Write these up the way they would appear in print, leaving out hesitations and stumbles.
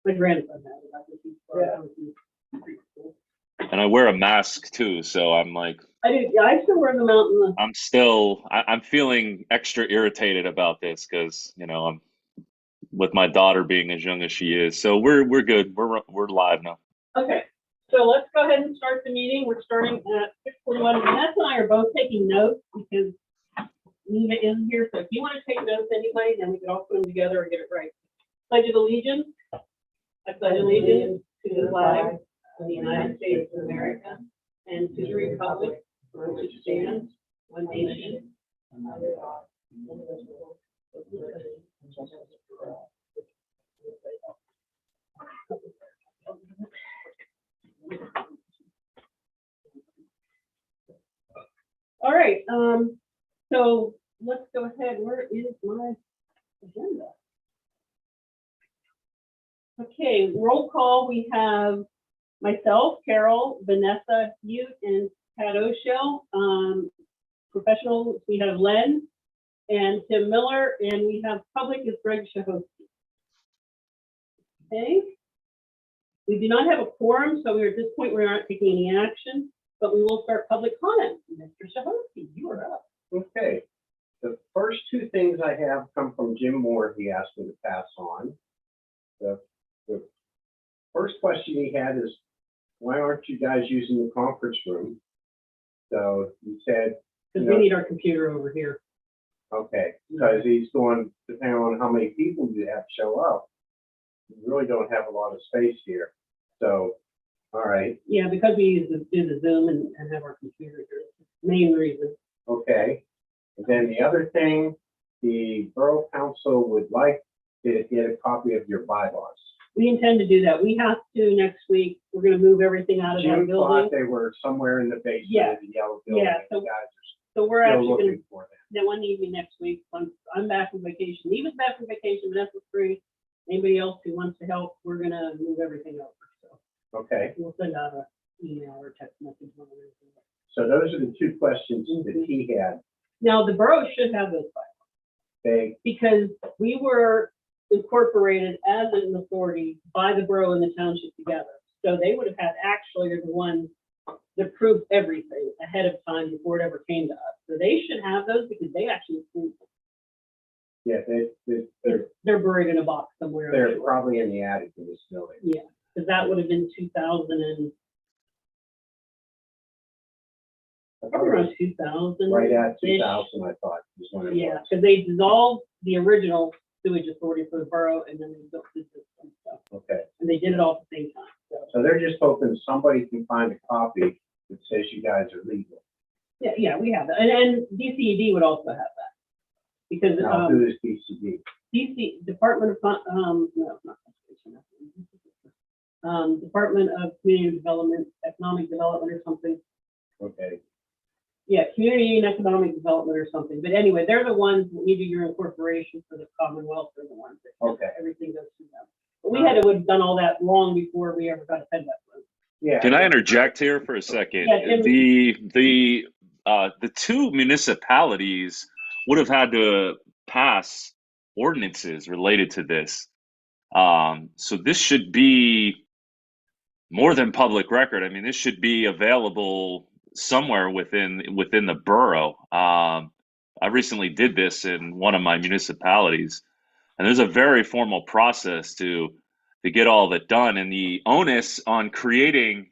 My grandson had it. I think he's preschool. And I wear a mask too, so I'm like, I do. Yeah, I still wear them out in the. I'm feeling extra irritated about this because I'm with my daughter being as young as she is. So we're good. We're live now. Okay, so let's go ahead and start the meeting. We're starting at 6:41. Vanessa and I are both taking notes because Nina isn't here. So if you want to take notes, anybody, then we can all put them together and get it right. Pledge of allegiance. I pledge allegiance to the flag of the United States of America and to the republic for which it stands, one nation, under God, indivisible, with liberty and justice for all. All right, so let's go ahead. Where is my agenda? Okay, roll call. We have myself, Carol, Vanessa, Hugh, and Pat O'Shell. Professionals, we have Len and Tim Miller, and we have public is Greg Shahosky. Okay. We do not have a quorum, so at this point we aren't taking any action, but we will start public comment. Mr. Shahosky, you are up. Okay. The first two things I have come from Jim Moore. He asked me to pass on. The first question he had is, why aren't you guys using the conference room? So he said, Because we need our computer over here. okay, because he's going, depending on how many people you have show up, you really don't have a lot of space here. So, all right. Yeah, because we do the Zoom and have our computer here. Main reason. Okay. And then the other thing, the Borough Council would like to get a copy of your bylaws. We intend to do that. We have to next week. We're going to move everything out of that Jim building. thought they were somewhere in the basement Yeah. of the yellow building. Yeah, and you guys So we're are still actually going looking to, for them. that one need me next week. I'm back from vacation. Eva's back from vacation, Vanessa's free. Anybody else who wants to help, we're going to move everything over. So Okay. we'll send out an email or text message. So those are the two questions that he had. Now, the borough should have those files They, because we were incorporated as an authority by the borough and the township together. So they would have had actually are the ones that proved everything ahead of time before it ever came to us. So they should have those because they actually proved them. yeah, They're buried in a box somewhere. they're probably in the attic of this building. Yeah, because that would have been 2000 and probably around 2000. Right at 2000, I thought, is when it Yeah, was. because they dissolved the original sewage authority for the borough and then they built this system. So, Okay. and they did it all at the same time. So they're just hoping somebody can find a copy that says you guys are legal. Yeah, we have that. And DCED would also have that. Because Now, who is DCD? DC, Department of, no, not Conservation. Department of Community Development, Economic Development or something. Okay. Yeah, Community and Economic Development or something. But anyway, they're the ones that need your incorporation for the Commonwealth. They're the ones that Okay. everything goes through them. But we had to have done all that long before we ever got a pen that. Yeah. Can I interject here for a second? Yeah, The two municipalities would have had to pass ordinances related to this. So this should be more than public record. I mean, this should be available somewhere within the borough. I recently did this in one of my municipalities, and there's a very formal process to get all that done. And the onus on creating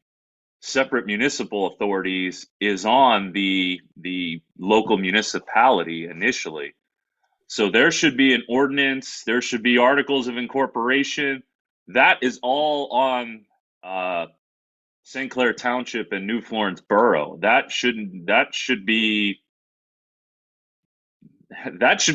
separate municipal authorities is on the local municipality initially. So there should be an ordinance, there should be articles of incorporation. That is all on St. Clair Township and New Florence Borough. That should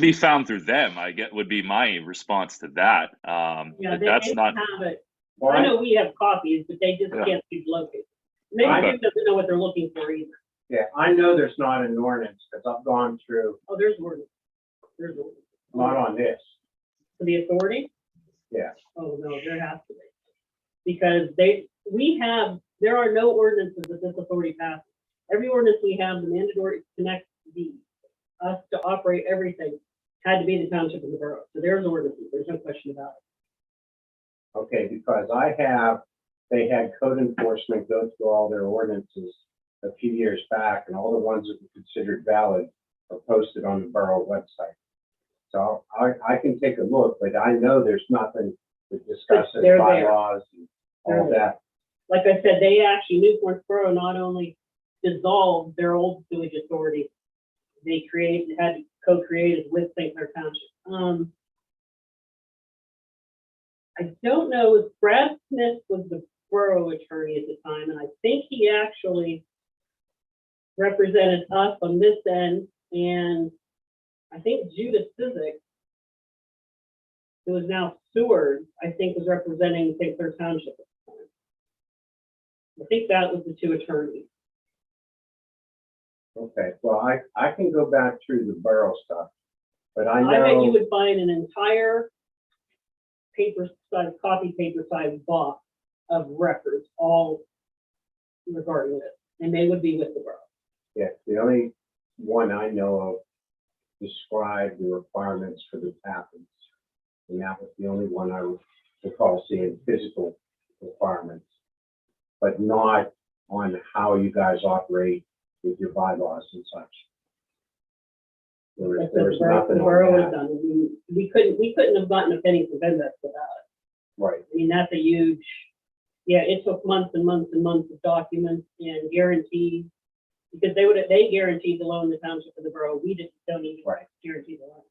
be found through them. Would be my response to that. Yeah, that's they not have it. Well, I know we have copies, but they just Yeah. can't be located. Maybe Okay. Jim doesn't know what they're looking for either. Yeah, I know there's not an ordinance because I've gone through, Oh, there's one. There's one. not on this. For the authority? Yeah. Oh, no, there has to be. Because there are no ordinances that this authority passes. Every ordinance we have, the mandatory connects us to operate everything, had to be the township and the borough. So there's ordinances, there's no question about it. Okay, because they had code enforcement go through all their ordinances a few years back, and all the ones that were considered valid are posted on the borough website. So I can take a look, but I know there's nothing that discusses they're there. bylaws and all They're that. Like I said, they actually, Newport Borough not only dissolved their old sewage authority, they had co-created with St. Clair Township. I don't know if Brad Smith was the borough attorney at the time, and I think he actually represented us on this end, and I think Judith Sizik, who is now Seward, I think was representing St. Clair Township at the time. I think that was the two attorneys. Okay, well, I can go back through the borough stuff, but I I bet you know, would find an entire copy paper size box of records, all regarding this, and they would be with the borough. yeah, the only one I know of described the requirements for the tappings. And that was the only one I would recall seeing physical requirements, but not on how you guys operate with your bylaws and such. There was nothing The borough on would have that. done. We couldn't have gotten a penny from Vendex without it. Right, I mean, that's a huge, yeah, it took months and months and months of documents and guarantees, because they guaranteed the loan, the township of the borough. We just don't even right. guarantee the loan.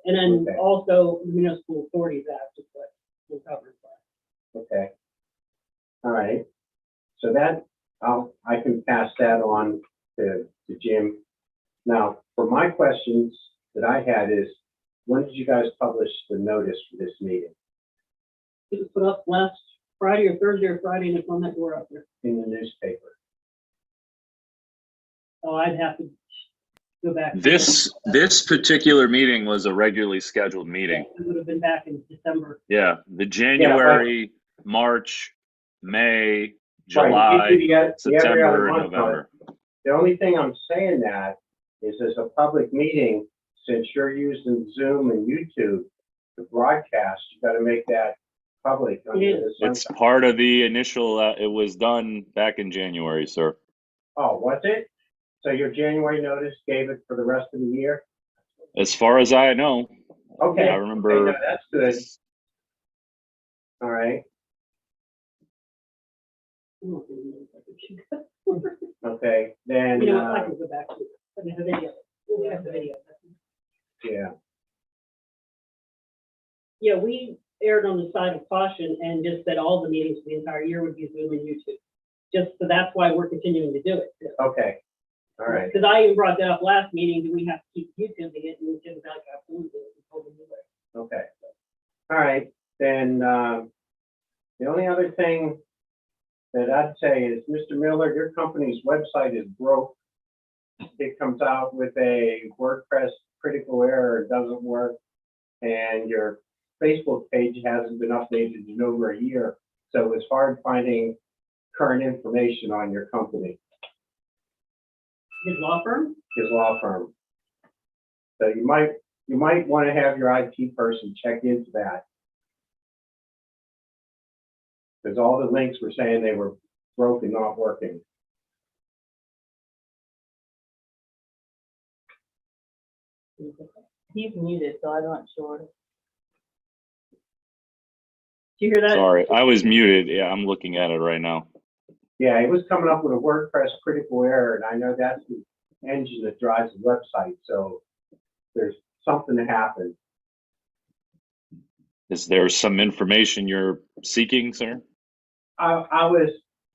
And then Okay. also the Municipal Authorities Act is what will cover that. Okay. All right. So that, I can pass that on to Jim. Now, for my questions that I had is, when did you guys publish the notice for this meeting? It was put up last Friday or Thursday or Friday, and it's on that door out there. In the newspaper? Oh, I'd have to go back. This particular meeting was a regularly scheduled meeting. It would have been back in December. Yeah, the January, March, May, Right, July, you do the every other September, and month, but November. the only thing I'm saying that is, as a public meeting, since you're using Zoom and YouTube to broadcast, you gotta make that public. Under the It's sunshine. part of the initial, it was done back in January, sir. Oh, was it? So your January notice gave it for the rest of the year? As far as I know, Okay. I remember. Okay, no, that's good. All right, okay, then, You know, what, I can go back to it. I mean, the video. We have the video. yeah, Yeah, we erred on the side of caution and just said all the meetings for the entire year would be Zoom and YouTube. Just so that's why we're continuing to do it. okay, all right, Because I even brought that up last meeting, do we have to keep YouTubing it? And Jim was like, absolutely. We told him to do it. okay. All right, then, the only other thing that I'd say is, Mr. Miller, your company's website is broke. It comes out with a WordPress critical error, it doesn't work, and your Facebook page hasn't been updated in over a year, so it's hard finding current information on your company, His law firm? his law firm. So you might want to have your IT person check into that. Because all the links were saying they were broken, not working. He's muted, so I'm not sure. Do you hear that? Sorry, I was muted. Yeah, I'm looking at it right now. Yeah, it was coming up with a WordPress critical error, and I know that's the engine that drives the website, so there's something that happened. Is there some information you're seeking, sir? I was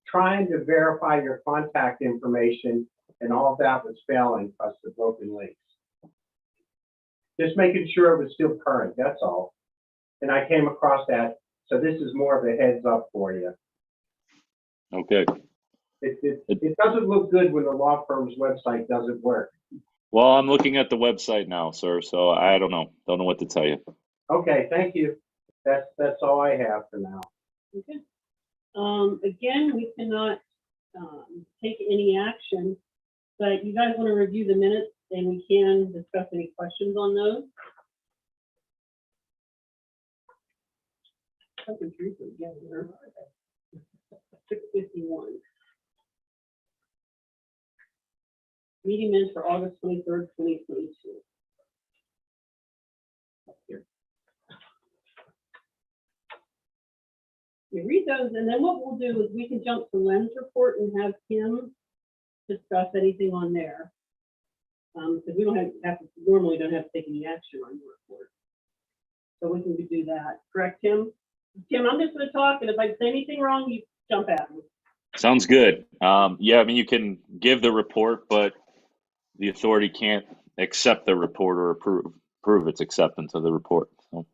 trying to verify your contact information, and all of that was failing because of the broken links. Just making sure it was still current, that's all. And I came across that, so this is more of a heads up for you. Okay. It doesn't look good when the law firm's website doesn't work. Well, I'm looking at the website now, sir, so I don't know. Don't know what to tell you. Okay, thank you. That's all I have for now. Okay. Again, we cannot take any action, but you guys want to review the minutes and we can discuss any questions on those. Second truth again, where are they? 6:51. Meeting minutes for August 23rd, 2022. Up here. You read those, and then what we'll do is we can jump to Len's report and have him discuss anything on there. Because we don't normally don't have to take any action on your report. So we can do that. Correct, Tim? Tim, I'm just going to talk, and if I say anything wrong, you jump at me. Sounds good. Yeah, I mean, you can give the report, but the authority can't accept the report or approve its acceptance of the report. So.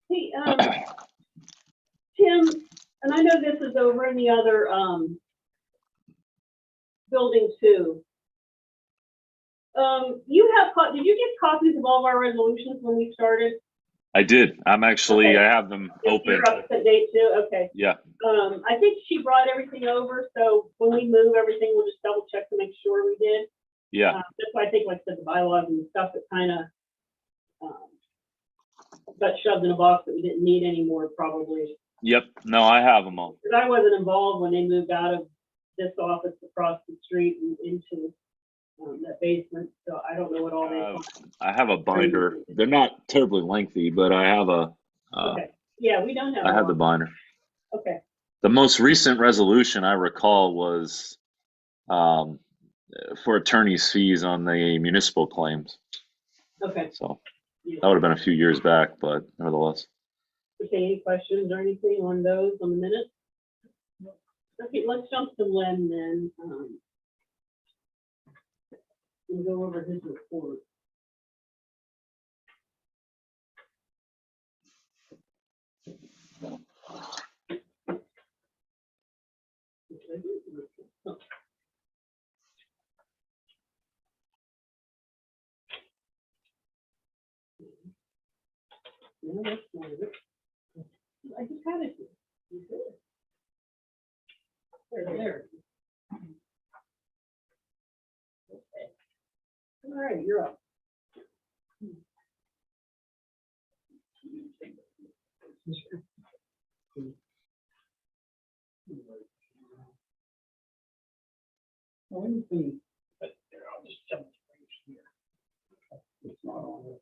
Hey, Tim, and I know this is over in the other building too. Did you get copies of all of our resolutions when we started? I did. I'm actually, Okay. I have them open. You're up to date too? Okay. Yeah. I think she brought everything over, so when we move everything, we'll just double check to make sure we did. Yeah. That's why I think, like I said, the bylaws and stuff that kind of got shoved in a box that we didn't need anymore, probably. Yep. No, I have them all. Because I wasn't involved when they moved out of this office across the street and into that basement, so I don't know what all they. I have a binder. They're not terribly lengthy, but I have a. Okay. Yeah, we don't have. I have the binder. Okay. The most recent resolution I recall was for attorney's fees on the municipal claims. Okay. So Yeah. that would have been a few years back, but nevertheless. Okay, any questions or anything on those on the minutes? Okay, let's jump to Len then. We'll go over his report. No, that's not it. I just had it. There. Okay. All right, you're up. Well, let me see, but there, I'll just jump to here. It's not on there.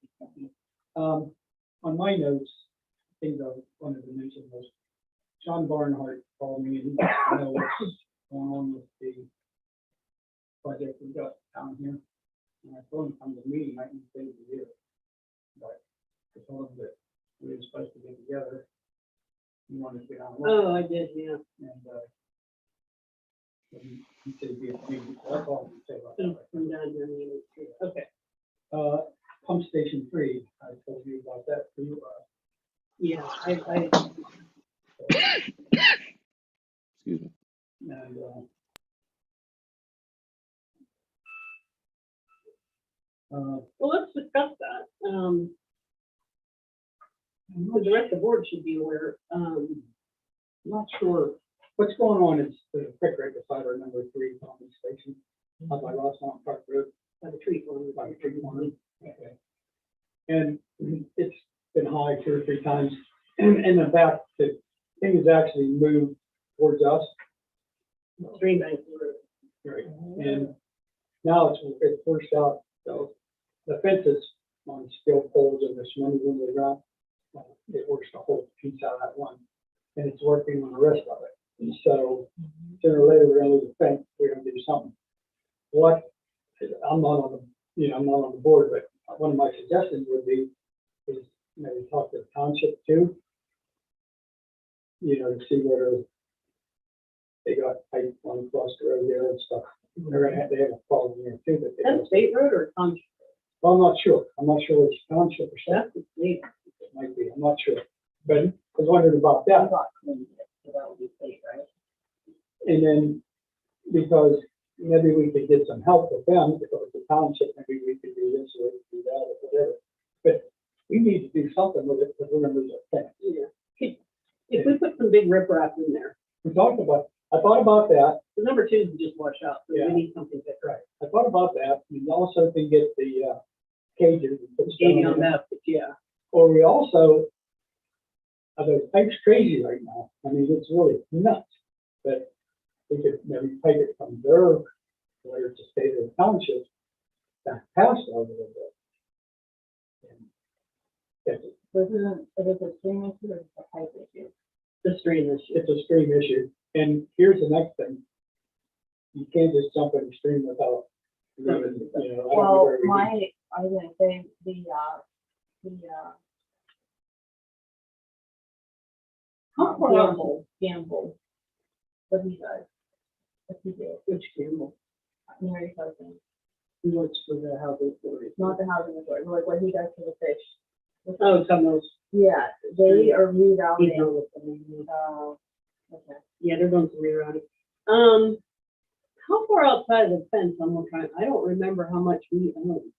On my notes, things I wanted to mention was John Barnhart called me and he wants to know what's going on with the project we got down here. And I told him come to the meeting, I can stay here. But I told him that we were supposed to get together. He wanted to get on. Oh, I did, yeah. And he said he'd be at the meeting, so that's all I can say about that. Come down here and you see. Okay. Pump station 3, I told you about that too. Yeah, Excuse me. And well, let's discuss that. The rest of the board should be aware. I'm not sure what's going on. Is the creek right beside our number 3 pumping station up by Lost Mountain Park Road, By the tree farm. by the tree farm. Okay. And it's been high 2 or 3 times. And in the back, the thing has actually moved towards us. Stream bank. Right. And now it's pushed out. So the fences on steel poles and the swings in the ground, it works the whole piece out of that one. And it's working on the rest of it. And so sooner or later, we're gonna lose the fence, we're gonna do something. What, I'm not on the, I'm not on the board, but one of my suggestions would be is maybe talk to the township too. To see whether they got pipe on across the road there and stuff. They have a problem there too. But That's state road or township? well, I'm not sure. I'm not sure which township or That's something the state. it might be. I'm not sure. But I was wondering about that. That would be state, right? And then because maybe we could get some help with them, if it was a township, maybe we could do this or we could do that or whatever. But we need to do something with it, because we're gonna lose our fence. Yeah. If we put some big riprap in there, We talked about, I thought about that, the number two is just wash out, so Yeah. we need something big. right, I thought about that, we also can get the, cages and put Maybe stone on in it. that, but yeah. Or we also, the pipe's crazy right now, I mean, it's really nuts, but we could maybe pipe it from their, where it's a state of the township, back past a little bit. And that's it. This isn't, it is a stream issue or a pipe issue? The stream issue. It's a stream issue, and here's the next thing. You can't just jump in the stream without, you know, I don't know Well, where we do. I was gonna say, How far out? Gamble, what he does, what he did, Which Campbell? Mary Cousin, He works for the housing authority. not the housing authority, like what he does to the fish. Oh, some of those. Yeah, they are He's rerouting, not with them. okay. Yeah, they're doing some rerouting. How far outside of the fence, I don't remember how much we own.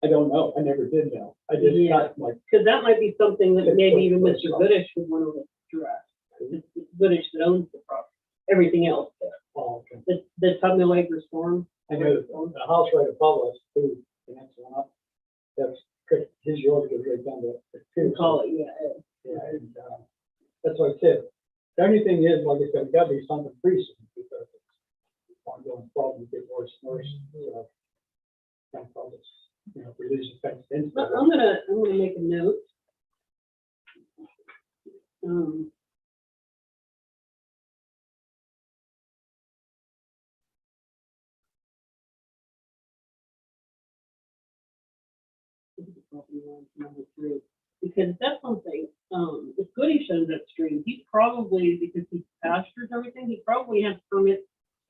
I don't know, I never did know, I just Yeah. got like, Because that might be something that maybe even It's Mr. what- Goodish would want to address. It's Goodish that owns the property, everything else. oh, okay. The Tubman Acres Farm. I know the house right above us, too, the next one up, that's, his yard is right down there. We call it, yeah. Yeah, and, that's what I said. The only thing is, like I said, we gotta do something pretty soon, because it's ongoing problem, get worse and worse, so. Can't call this, you know, if we lose the fence into But it. I'm gonna make a note. Number three, because that's something, if Goody shows that stream, he's probably, because he pastures everything, he probably has permits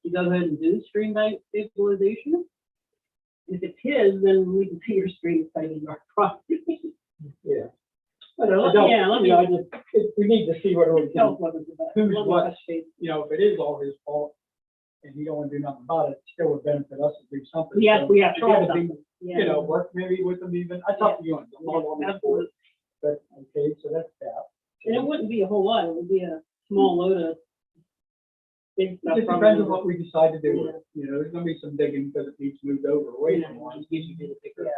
to go ahead and do stream bank stabilization. If it's his, then we can see your stream citing our property. Yeah. But, I don't, yeah, let you me. know, I just, we need to see what we Tell can, what it's about. who's Let me what. touch base. you know, if it is all his fault, and he don't wanna do nothing about it, it still would benefit us to do something. We have So to it try gotta be, something. you know, work maybe with them even, I talked to you on, I'm not on the board, Absolutely. but, okay, so that's that. And it wouldn't be a whole lot, it would be a small load of big It stuff. just probably. depends on what we decide to do, Yeah. you know, there's gonna be some digging because it needs moved over away Yeah, from one. just gives you a bigger-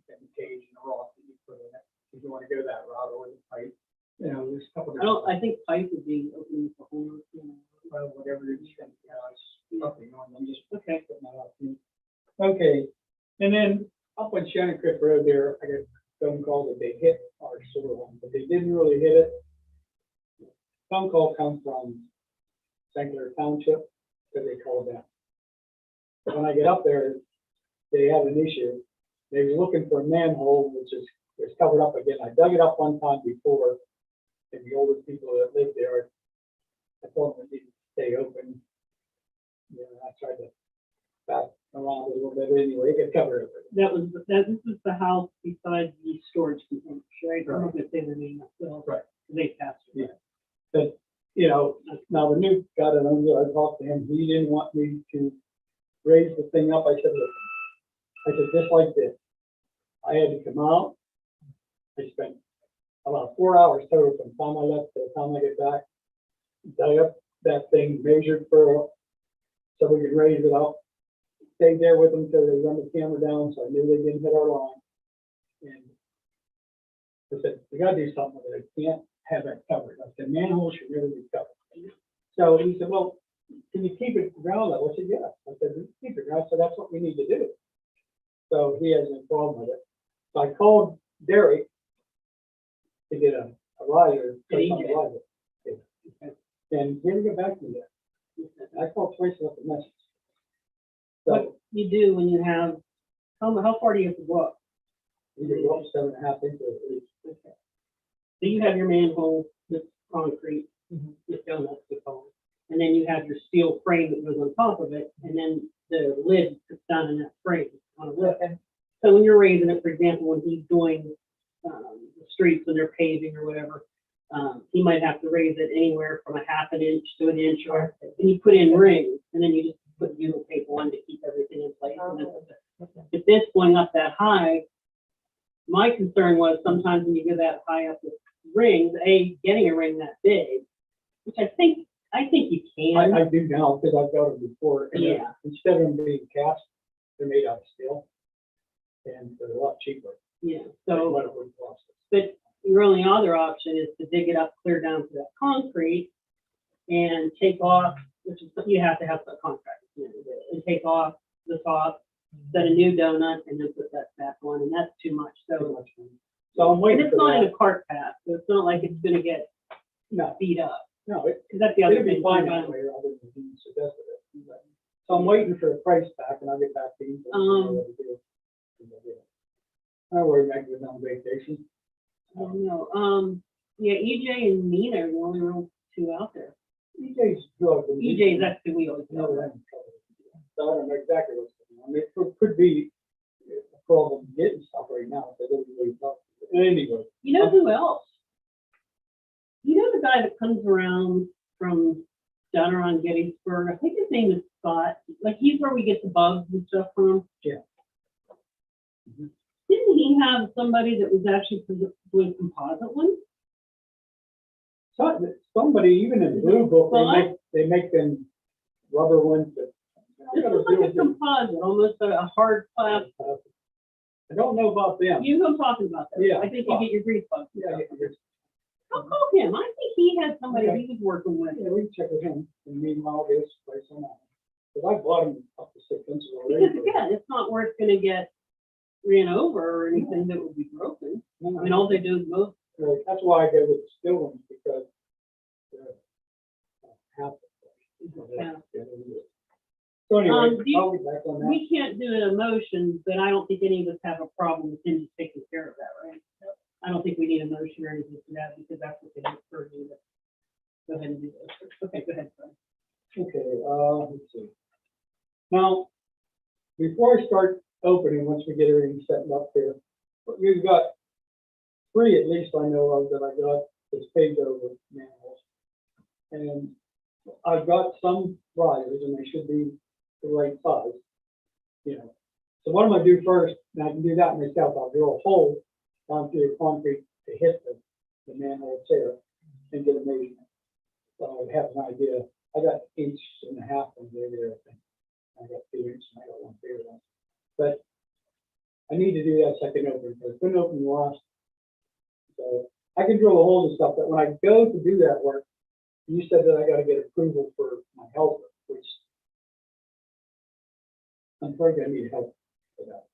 And the cage and the rock that you put in it, if you wanna go that route or the pipe, you know, there's a couple different. I think pipe would be open for home, you know. Well, whatever you think, you know, it's nothing on, I'm just Okay. putting that out to you. Okay, and then up on Shannon Creek Road there, I got a phone call that they hit our sewer line, but they didn't really hit it. Phone call comes from St. Clair Township, so they called them. But when I get up there, they have an issue. They were looking for a manhole, which is, it's covered up again. I dug it up one time before, and the older people that lived there, I told them it needed to stay open. You know, I tried to back around a little bit anyway, it covered it. This is the house beside the storage containers, right? I'm not gonna say the name myself. Right. They passed it. Yeah. But, you know, now the new guy that owns it, I talked to him, he didn't want me to raise the thing up. I said, listen, just like this. I had to come out. I spent about 4 hours total from the time I left to the time I get back. Dug up that thing, measured for, so we could raise it up. Stayed there with them until they run the camera down, so I knew they didn't hit our line. And I said, we gotta do something with it. I can't have that covered. I said, manhole should really be covered. So he said, well, can you keep it ground level? I said, yes. I said, keep it ground, so that's what we need to do. So he has no problem with it. So I called Derek to get a rider. Did he? And he didn't get back to me yet. I called twice and left a message. What So you do when you have, how far do you have to go up? we did go up 7.5 inches at least. Okay. So you have your manhole that's concrete, just down that's the phone. And then you have your steel frame that goes on top of it, and then the lid sits down in that frame on a lid. So when you're raising it, for example, when he's doing the streets when they're paving or whatever, he might have to raise it anywhere from 1/2 inch to 1 inch, or and you put in rings, and then you just put butyl tape on to keep everything in place. And then if it's going up that high, my concern was sometimes when you go that high up with rings, getting a ring that big, which I think you can. I do now, because I've got them before, and Yeah. instead of them being cast, they're made out of steel, and they're a lot cheaper Yeah, than so, what it would cost us. but your only other option is to dig it up clear down to that concrete and take off, which is, you have to have the contract at the end of it, and take off the top, set a new donut, and then put that back on, and that's too much, Too so. much money. So I'm And waiting it's for not in that. a cart path, so it's not like it's gonna get No, beat up, no, because that's the other it'll be thing. fine too, that way, other than he suggested it. So I'm waiting for the price back, and I'll get back to you. I worry, maybe we're on vacation. I don't know, yeah, EJ and Nina are the only real two out there. EJ's drug. EJ is actually, we always No, know we're that. having trouble. So I don't know exactly what's going on. It could be a problem getting stuff right now, so don't really talk. Anyway, You know who else? You know the guy that comes around from down around Gettysburg? I think his name is Scott. Like, he's where we get the bugs and stuff from. Yeah. Mhm. Didn't he have somebody that was actually doing composite ones? so somebody, even in Blue Book, they make them rubber ones that. This is like a composite, almost a hard plastic. I don't know about them. You know what I'm talking about that. Yeah. I think you get your grease bugs. Yeah, I'll call him. I think he had somebody Okay. he was working with. yeah, we can check with him. And meanwhile, this place on that. Because I bought them up to 6 inches already. Because again, it's not where it's gonna get ran over or anything that would be broken. I mean, all they do is move. Well, that's why I go with the steel ones, because they're half the price. Yeah. So anyway, Do you- I'll be back on that. We can't do an emotion, but I don't think any of us have a problem with him just taking care of that, right? I don't think we need a motion or anything for that, because that's what they prefer to do. Go ahead and do this. Okay, go ahead, Fred. Okay, let's see. Now, before I start opening, once we get everything set up here, we've got 3 at least I know of that I got this page over manuals. And I've got some risers, and they should be the right size, you know. So what I'm gonna do first, and I can do that myself, I'll drill a hole down through the concrete to hit the manhole there and get a measurement. So I have an idea. I got 1.5 inches there, I think. I got 2 inches, and I got 1 bigger one. But I need to do that second open, because I couldn't open the last. So I can drill a hole and stuff, but when I go to do that work, you said that I gotta get approval for my helper, which I'm probably gonna need help for that.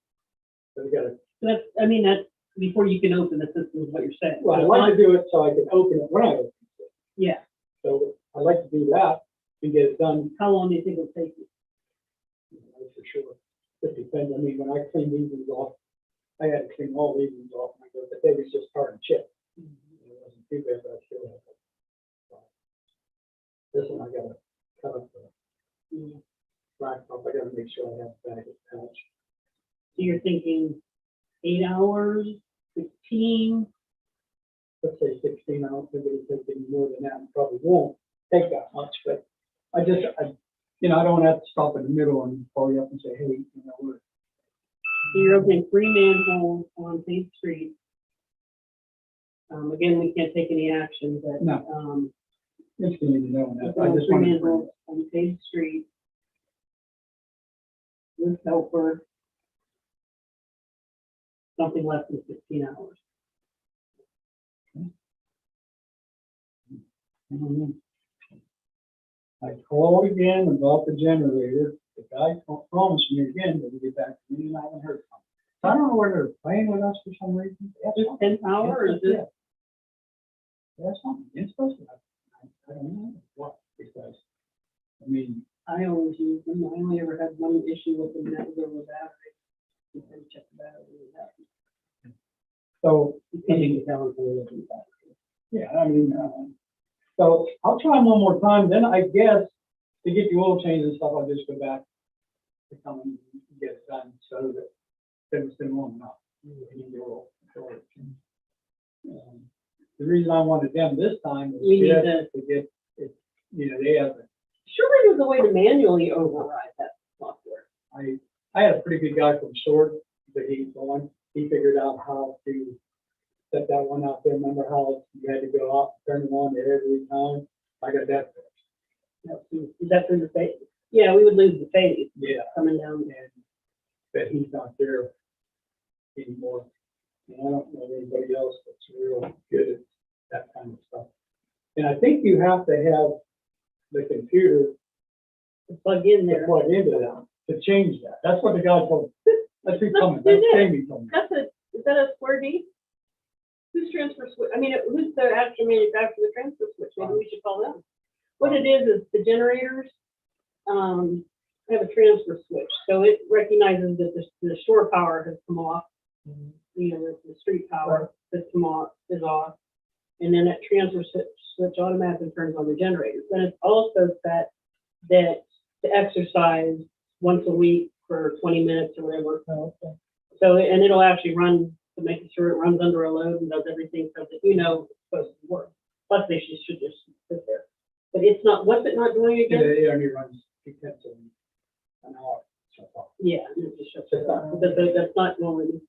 So we gotta, That's before you can open the system is what you're saying. well, I'd like to do it so I can open it when I open it. Yeah. So I'd like to do that and get it done, How long do you think it'll take you? for sure. It depends, I mean, when I clean these ones off, I had to clean all these ones off, and I go, but they was just hard and chip. It wasn't too bad, but I still have it. This one I gotta cut up the blacktop, I gotta make sure I have that attached. So you're thinking 8 hours, 16? Let's say 16, I don't think it'll take any more than that, and probably won't take that much, but I I don't have to stop in the middle and call you up and say, hey, we're. So you're opening 3 manholes on Page Street. Again, we can't take any action, but, No. It's gonna need to know that. I opening just 3 want to. manholes on Page Street. With helper. Something less than 16 hours. I called again about the generator. The guy promised me again that he'd get back to me, and I haven't heard from him. So I don't know whether they're playing with us for some reason. This 10th hour or is this? That's something. It's supposed to. I don't know what, because, I mean, I always use them. I only ever had one issue with them, and that was over the battery. You can check the battery. so, You can tell if they're looking at battery. yeah, I mean, so I'll try them one more time, then I guess to get the oil change and stuff, I'll just go back to come and get it done, so that it's been long enough. The reason I wanted them this time is We need to get it, they have, Sure, there's a way to manually override that software. I had a pretty good guy from Sword that he's on, he figured out how to set that one out there. Remember how you had to go out, turn it on every time? I got that fixed. Is that through the phase? Yeah, we would lose the phase Yeah, coming down. and, but he's not there anymore. And I don't know anybody else that's real good at that kind of stuff. And I think you have to have the computer To plug in to there. plug into that, to change that. That's what the guy told me. That's who told me, that's Jamie told me. Is that a square D? Who's transfer switch? I mean, who's the actual manufacturer of the transfer switch? Maybe we should call them. What it is the generators, have a transfer switch. So it recognizes that the shore power has come off. You know, the street power that's come off is off. And then that transfer switch automatically turns on the generators. Then it's also set that to exercise once a week for 20 minutes or whatever. So, and it'll actually run to make sure it runs under a load and does everything so that you know it's supposed to work. Plus, they should just sit there. But it's not, what's it not doing again? It only runs 2/10 of an hour. Yeah, it just shuts it off. But that's not normally.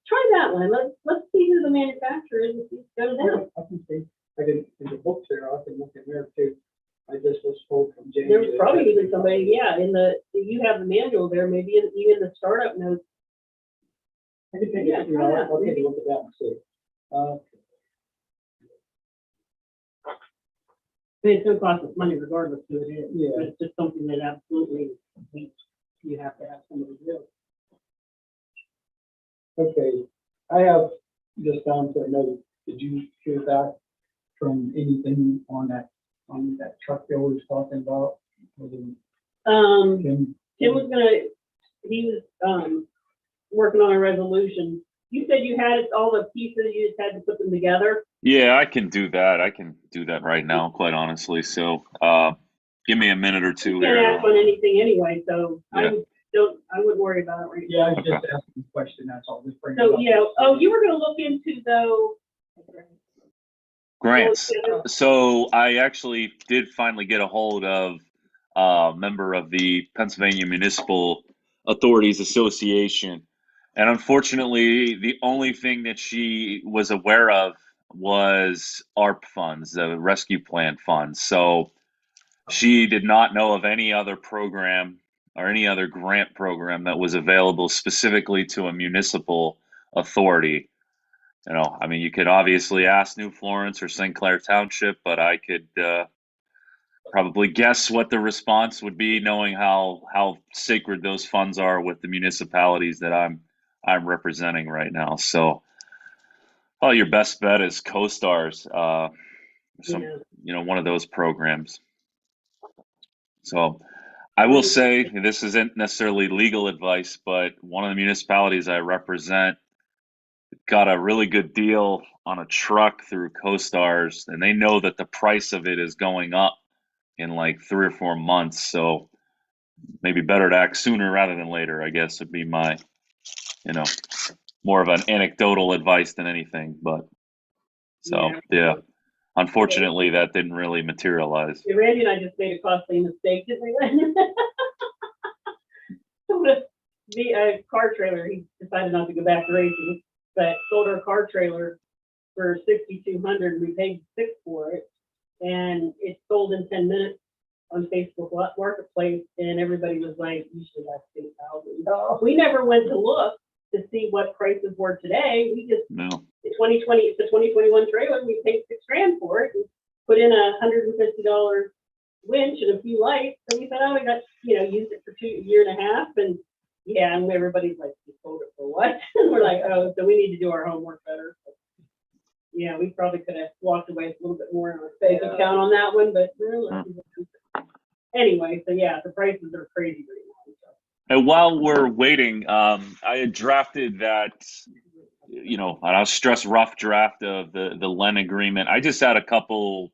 Try that one. Let's see who the manufacturer is and see if go to them. I can see, I can, in the books there, I can look in there too. I just was told from Jamie. There's probably even somebody, yeah, you have the manual there, maybe even the startup notes. I can take Yeah, it, you know, I'll take a look at that and see. I mean, it's gonna cost us money regardless who it is. Yeah. But it's just something that absolutely you have to have somebody do. Okay, I have just down to a note, did you hear back from anything on that truck Bill was talking about? Was it Tim? Tim was he was, working on a resolution. You said you had all the pieces, you just had to put them together. Yeah, I can do that. I can do that right now, quite honestly. So, give me a minute or two You can't here. ask on anything anyway, so Yeah. I wouldn't worry about it right now. Yeah, I was just asking a question, that's all. Just bring it So, up. yeah, oh, you were gonna look into though. Grants. So I actually did finally get a hold of a member of the Pennsylvania Municipal Authorities Association. And unfortunately, the only thing that she was aware of was ARP funds, the rescue plan funds. So she did not know of any other program or any other grant program that was available specifically to a municipal authority. You know, I mean, you could obviously ask New Florence or St. Clair Township, but I could probably guess what the response would be, knowing how sacred those funds are with the municipalities that I'm representing right now. So, your best bet is CoStar's, one of those programs. So, I will say this isn't necessarily legal advice, but one of the municipalities I represent got a really good deal on a truck through CoStar's, and they know that the price of it is going up in like 3 or 4 months. So maybe better to act sooner rather than later, I guess would be my, more of an anecdotal advice than anything. But so, yeah, unfortunately that didn't really materialize. Yeah, Randy and I just made a costly mistake, didn't we? With the car trailer, he decided not to go back to racing, but sold our car trailer for $6,200. We paid $6,000 for it, and it sold in 10 minutes on Facebook Marketplace, and everybody was like, "You should have $8,000." We never went to look to see what prices were today. We just the 2020, it's a 2021 trailer. We paid $6,000 for it, and put in $150 winch and a few lights, and we thought, oh, we got used it for a year and a half, and and everybody's like, "You sold it for what?" And we're like, "Oh, so we need to do our homework better." So, yeah, we probably could have walked away a little bit more in our bank account on that one, but anyway, so yeah, the prices are crazy right now. So. And while we're waiting, I had drafted that, and I'll stress rough draft of the LEN agreement. I just had a couple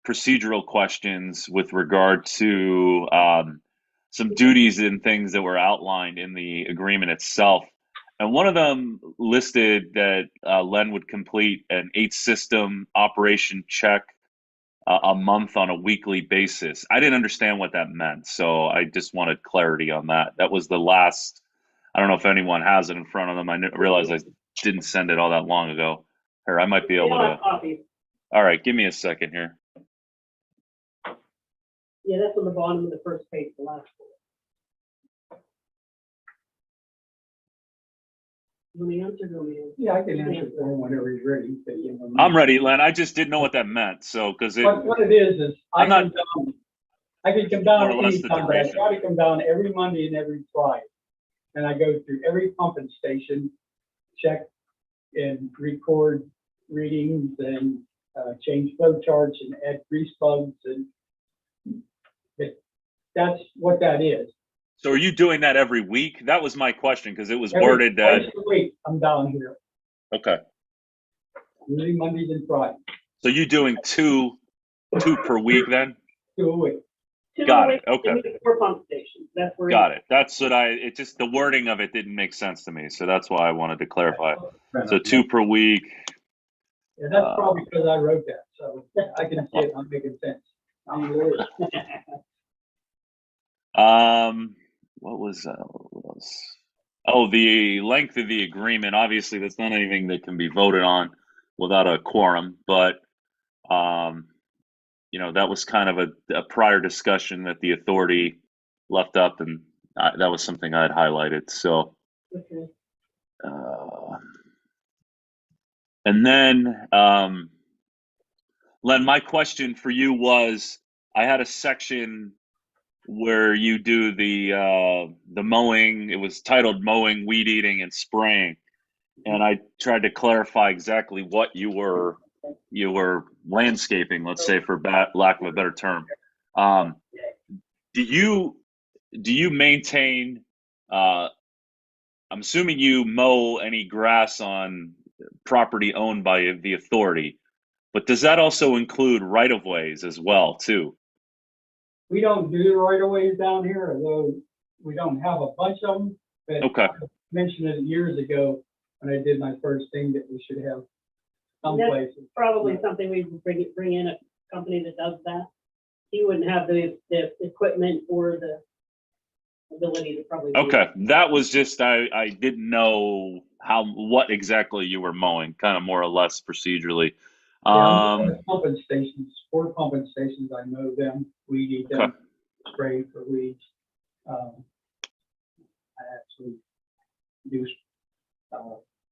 procedural questions with regard to some duties and things that were outlined in the agreement itself. And one of them listed that LEN would complete an 8-system operation check a month on a weekly basis. I didn't understand what that meant, so I just wanted clarity on that. That was the last. I don't know if anyone has it in front of them. I realize didn't send it all that long ago. Or I might be We able don't to. have copies. All right, give me a second here. Yeah, that's on the bottom of the first page, the last one. Let me answer, go me answer. Yeah, I can answer for him whenever he's ready. I'm ready, Len. I just didn't know what that meant. So, because What it is I'm not- I can come down More or less the anytime, but I duration. try to come down every Monday and every Friday. And I go through every pumping station, check and record readings and change flow charts and add grease bugs, and that's what that is. So are you doing that every week? That was my question because it was Every worded that. twice a week, I'm down here, Okay. usually Mondays and Fridays, So you doing two per week then? 2 a week. Got it, okay. 4 pump stations, that's where. Got it. That's what it just, the wording of it didn't make sense to me. So that's why I wanted to clarify. So 2 per week. Yeah, that's probably because I wrote that, so I can see it, I'm making sense. I'm a lawyer. What else? Oh, the length of the agreement. Obviously, that's not anything that can be voted on without a quorum, but that was kind of a prior discussion that the authority left up, and that was something I had highlighted. So, Okay. and then, Len, my question for you was, I had a section where you do the mowing. It was titled mowing, weed eating, and spraying, and I tried to clarify exactly what you were landscaping, let's say, for lack of a better term. Do you maintain? I'm assuming you mow any grass on property owned by the authority, but does that also include right of ways as well, too? We don't do the right of ways down here, although we don't have a bunch of them. But Okay. I mentioned it years ago when I did my first thing that we should have some That's places. Probably something we would bring in a company that does that. He wouldn't have the equipment or the ability to probably. do Okay, it. that was just I didn't know what exactly you were mowing, kind of more or less procedurally. Yeah, pumping stations, 4 pumping stations, I know them, weed eat them, spray for weeds. I actually do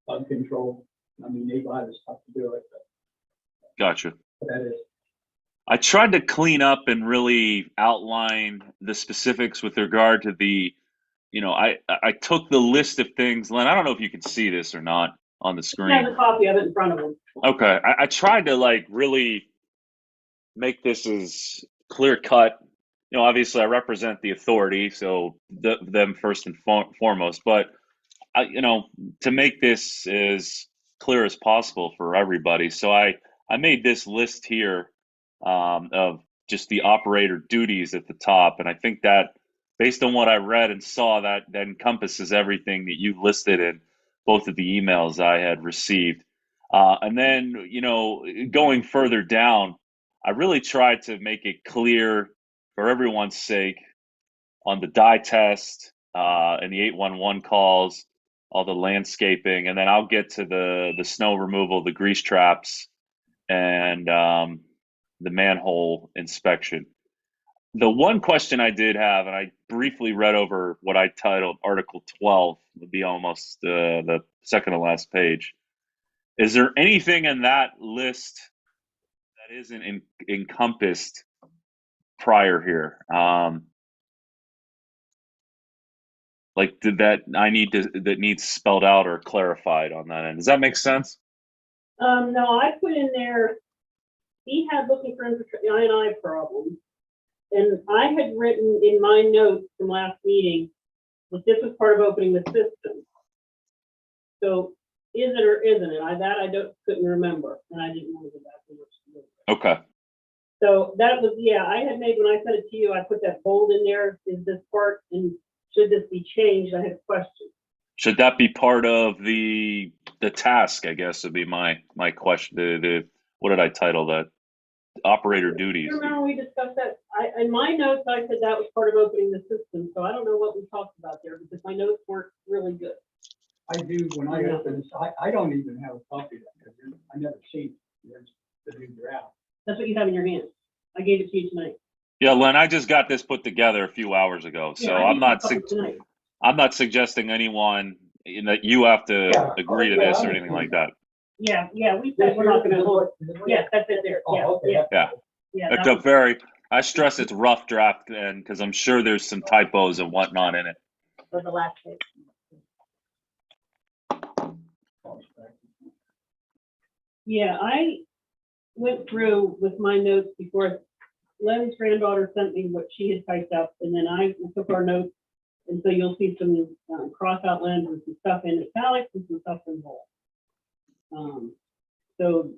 bug control. I mean, they buy the stuff to do it, but Gotcha. that is. I tried to clean up and really outline the specifics with regard to the, I took the list of things, Len, I don't know if you can see this or not on the He screen. has a copy of it in front of him. Okay, I tried to really make this as clear cut. Obviously I represent the authority, so them first and foremost, but to make this as clear as possible for everybody. So I made this list here of just the operator duties at the top. And I think that based on what I read and saw, that encompasses everything that you listed in both of the emails I had received. And then, going further down, I really tried to make it clear for everyone's sake on the dye test and the 811 calls, all the landscaping, and then I'll get to the snow removal, the grease traps, and the manhole inspection. The one question I did have, and I briefly read over what I titled Article 12, would be almost the second to last page. Is there anything in that list that isn't encompassed prior here? That needs spelled out or clarified on that end. Does that make sense? No, I put in there, he had looking for I&I problems. And I had written in my notes from last meeting that this was part of opening the system. So is it or isn't it? I couldn't remember, and I didn't want to go back and look. Okay. So that was, I had made, when I sent it to you, I put that bold in there. Is this part, and should this be changed? I had a question. Should that be part of the task, I guess, would be my question. What did I title that? Operator duties. You remember we discussed that? In my notes, I said that was part of opening the system. So I don't know what we talked about there because my notes weren't really good. I do, when I open this, I don't even have a copy of that, because I never seen the new draft. That's what you have in your hand. I gave it to you tonight. Yeah, Len, I just got this put together a few hours ago, so Yeah, I I'm gave you a not couple tonight. I'm not suggesting anyone that you have to Yeah. agree to Yeah, this I or anything like that. Yeah, we said we're not gonna hold. Yes, that's it there. Yeah, Oh, okay. yeah, Yeah, yeah. it's that a was- very. I stress it's rough draft, and because I'm sure there's some typos and whatnot in it. For the last page. Yeah, I went through with my notes before Len's granddaughter sent me what she had typed up, and then I took our notes. And so you'll see some cross out lines and some stuff in italics and some stuff in bold. So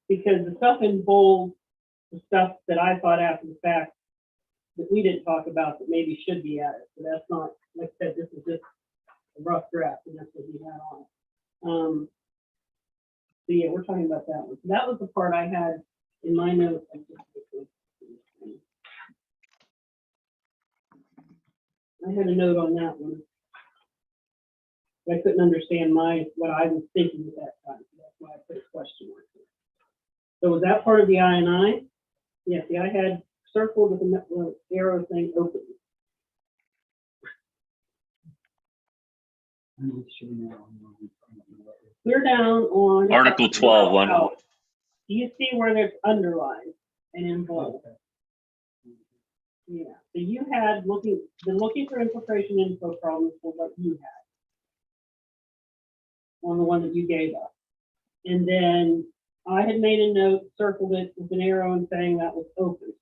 because the stuff in bold, the stuff that I thought after the fact that we didn't talk about that maybe should be added. So that's not, like I said, this is just a rough draft, and that's what we had on. So yeah, we're talking about that one. So that was the part I had in my notes. I had a note on that one. I couldn't understand what I was thinking at that time. So that's why I put a question mark there. So was that part of the I&I? Yes, the I had circled with the arrow thing open. Clear down on Article 12, Len. Do you see where there's underlined and in bold? Yeah. So you had been looking for infiltration info problems for what you had on the one that you gave us. And then I had made a note, circled it with an arrow and saying that was open.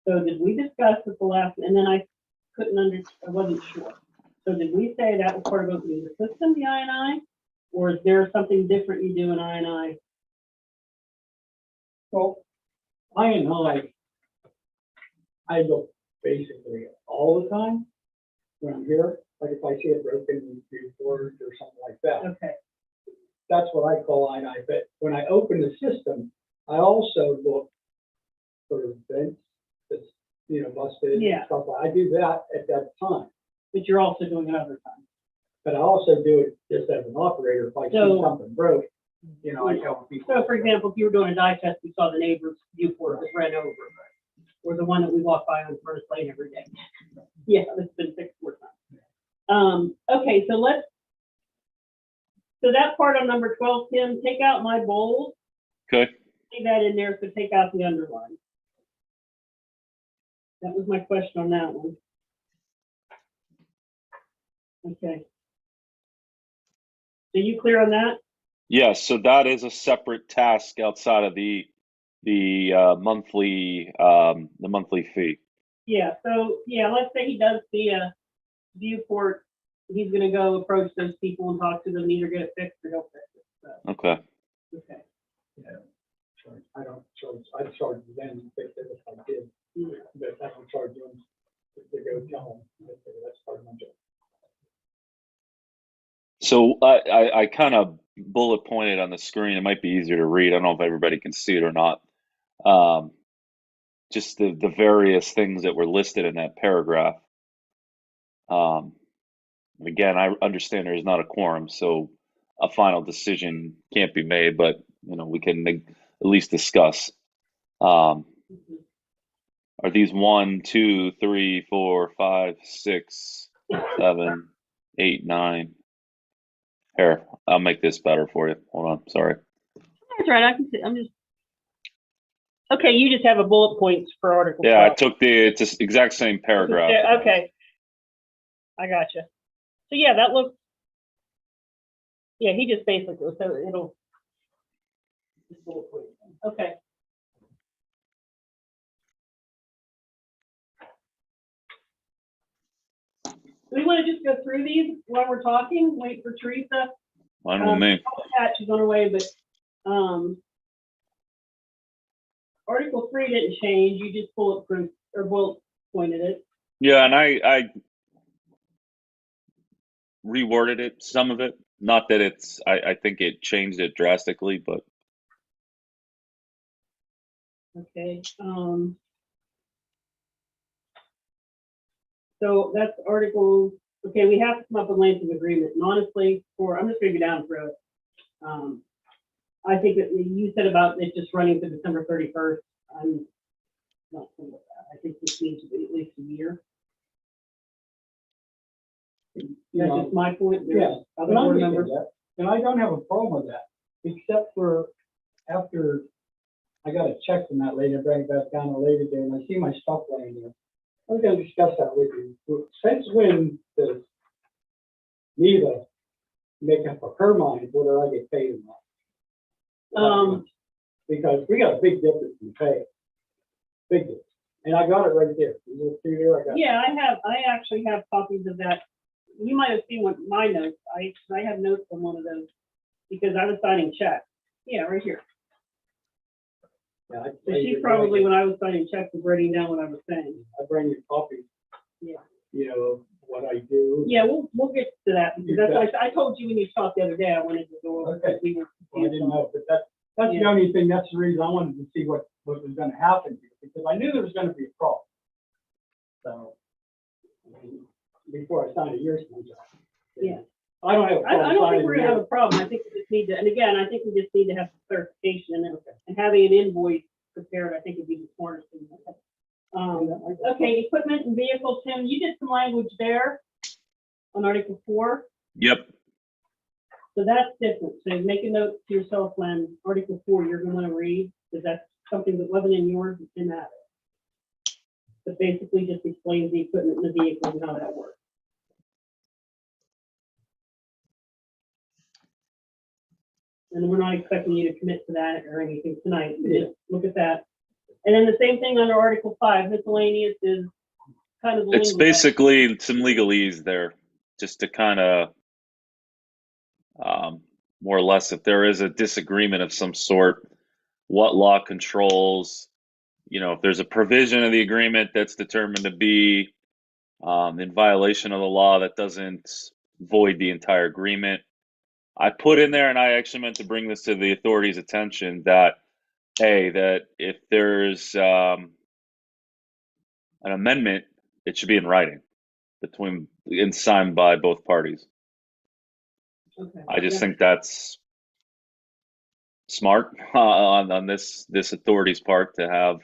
So did we discuss at the last, and then I wasn't sure. So did we say that was part of opening the system, the I&I? Or is there something different you do in I&I? Well, I look basically all the time when I'm here. Like if I see a broken report or something like that, Okay. that's what I call I&I. But when I open the system, I also look for events that's, busted Yeah. and stuff. I do that at that time. But you're also doing it other times. But I also do it just as an operator. If I see something broke, I tell people. So for example, if you were doing a die test, we saw the neighbor's viewport that ran over, or the one that we walk by on First Lane every day. Yeah, that's been fixed 4 times. Okay, so that part on number 12, Tim, take out my bold. Okay. Leave that in there, so take out the underline. That was my question on that one. Okay. So you clear on that? Yes, so that is a separate task outside of the monthly fee. Yeah, so yeah, let's say he does see a viewport, he's gonna go approach those people and talk to them, either get it fixed or he'll fix it. So, Okay. okay. Yeah. I don't charge. I charge them to fix it if I did, Yeah. but I don't charge them to go tell them. That's part of my job. So I kind of bullet pointed on the screen. It might be easier to read. I don't know if everybody can see it or not. Just the various things that were listed in that paragraph. Again, I understand there is not a quorum, so a final decision can't be made, but we can at least discuss. Are these 1, 2, 3, 4, 5, 6, 7, 8, 9? Here, I'll make this better for you. Hold on, sorry. That's right, I can see, I'm just. Okay, you just have a bullet points for Article 12. Yeah, I took it's the exact same paragraph. Yeah, okay. I gotcha. So yeah, that looks. Yeah, he just basically, so it'll. Just bullet points. Okay. Do we want to just go through these while we're talking? Wait for Teresa. Fine with me. She's on her way, but Article 3 didn't change. You just bullet pointed it. Yeah, and I reworded it, some of it. Not that I think it changed it drastically, but Okay. So that's Article Okay, we have to come up with length of agreement, and honestly, I'm just gonna go down through it. I think that you said about it just running to December 31st, I'm not cool with that. I think this needs to be at least a year. That's just my point. There's Yeah, other and I board understand members. that, and I don't have a problem with that, except for after I got a check from that lady, I bring it back down a later day, and I see my stuff laying there. I was gonna discuss that with you. Since when does Neva make up of her mind whether I get paid or not? Because we got a big difference in pay. Big difference. And I got it right there. You look through there, I got it. Yeah, I actually have copies of that. You might have seen what my notes, I have notes on one of those because I was signing checks. Yeah, right here. Yeah, I So tell she you, probably, when I was signing checks, was writing down what I was saying. I bring you copies, Yeah. you know, what I do. Yeah, we'll get to that because that's why I told you when you talked the other day, I wanted to go over. Okay. We were Well, I didn't know, but that's the Yeah. only thing, that's the reason I wanted to see what was gonna happen here, because I knew there was gonna be a problem. So, before I signed a year's contract. Yeah. I don't have a problem. I don't think signing we're a gonna have year. a problem. I think we just need to, and again, I think we just need to have some clarification and having an invoice prepared, I think would be the smartest thing. Okay, equipment and vehicle, Tim, you did some language there on Article 4. Yep. So that's different. So make a note to yourself when Article 4 you're going to want to read, because that's something that wasn't in yours, it's in that. But basically just explains the equipment and the vehicle and how that works. And we're not expecting you to commit to that or anything tonight. But just look at that. And then the same thing under Article 5, miscellaneous is kind of. It's basically some legalese there, just to kind of, more or less, if there is a disagreement of some sort, what law controls, if there's a provision of the agreement that's determined to be in violation of the law that doesn't void the entire agreement. I put in there, and I actually meant to bring this to the authorities' attention, that if there's an amendment, it should be in writing and signed by both parties. Okay. I just think that's smart on this authority's part to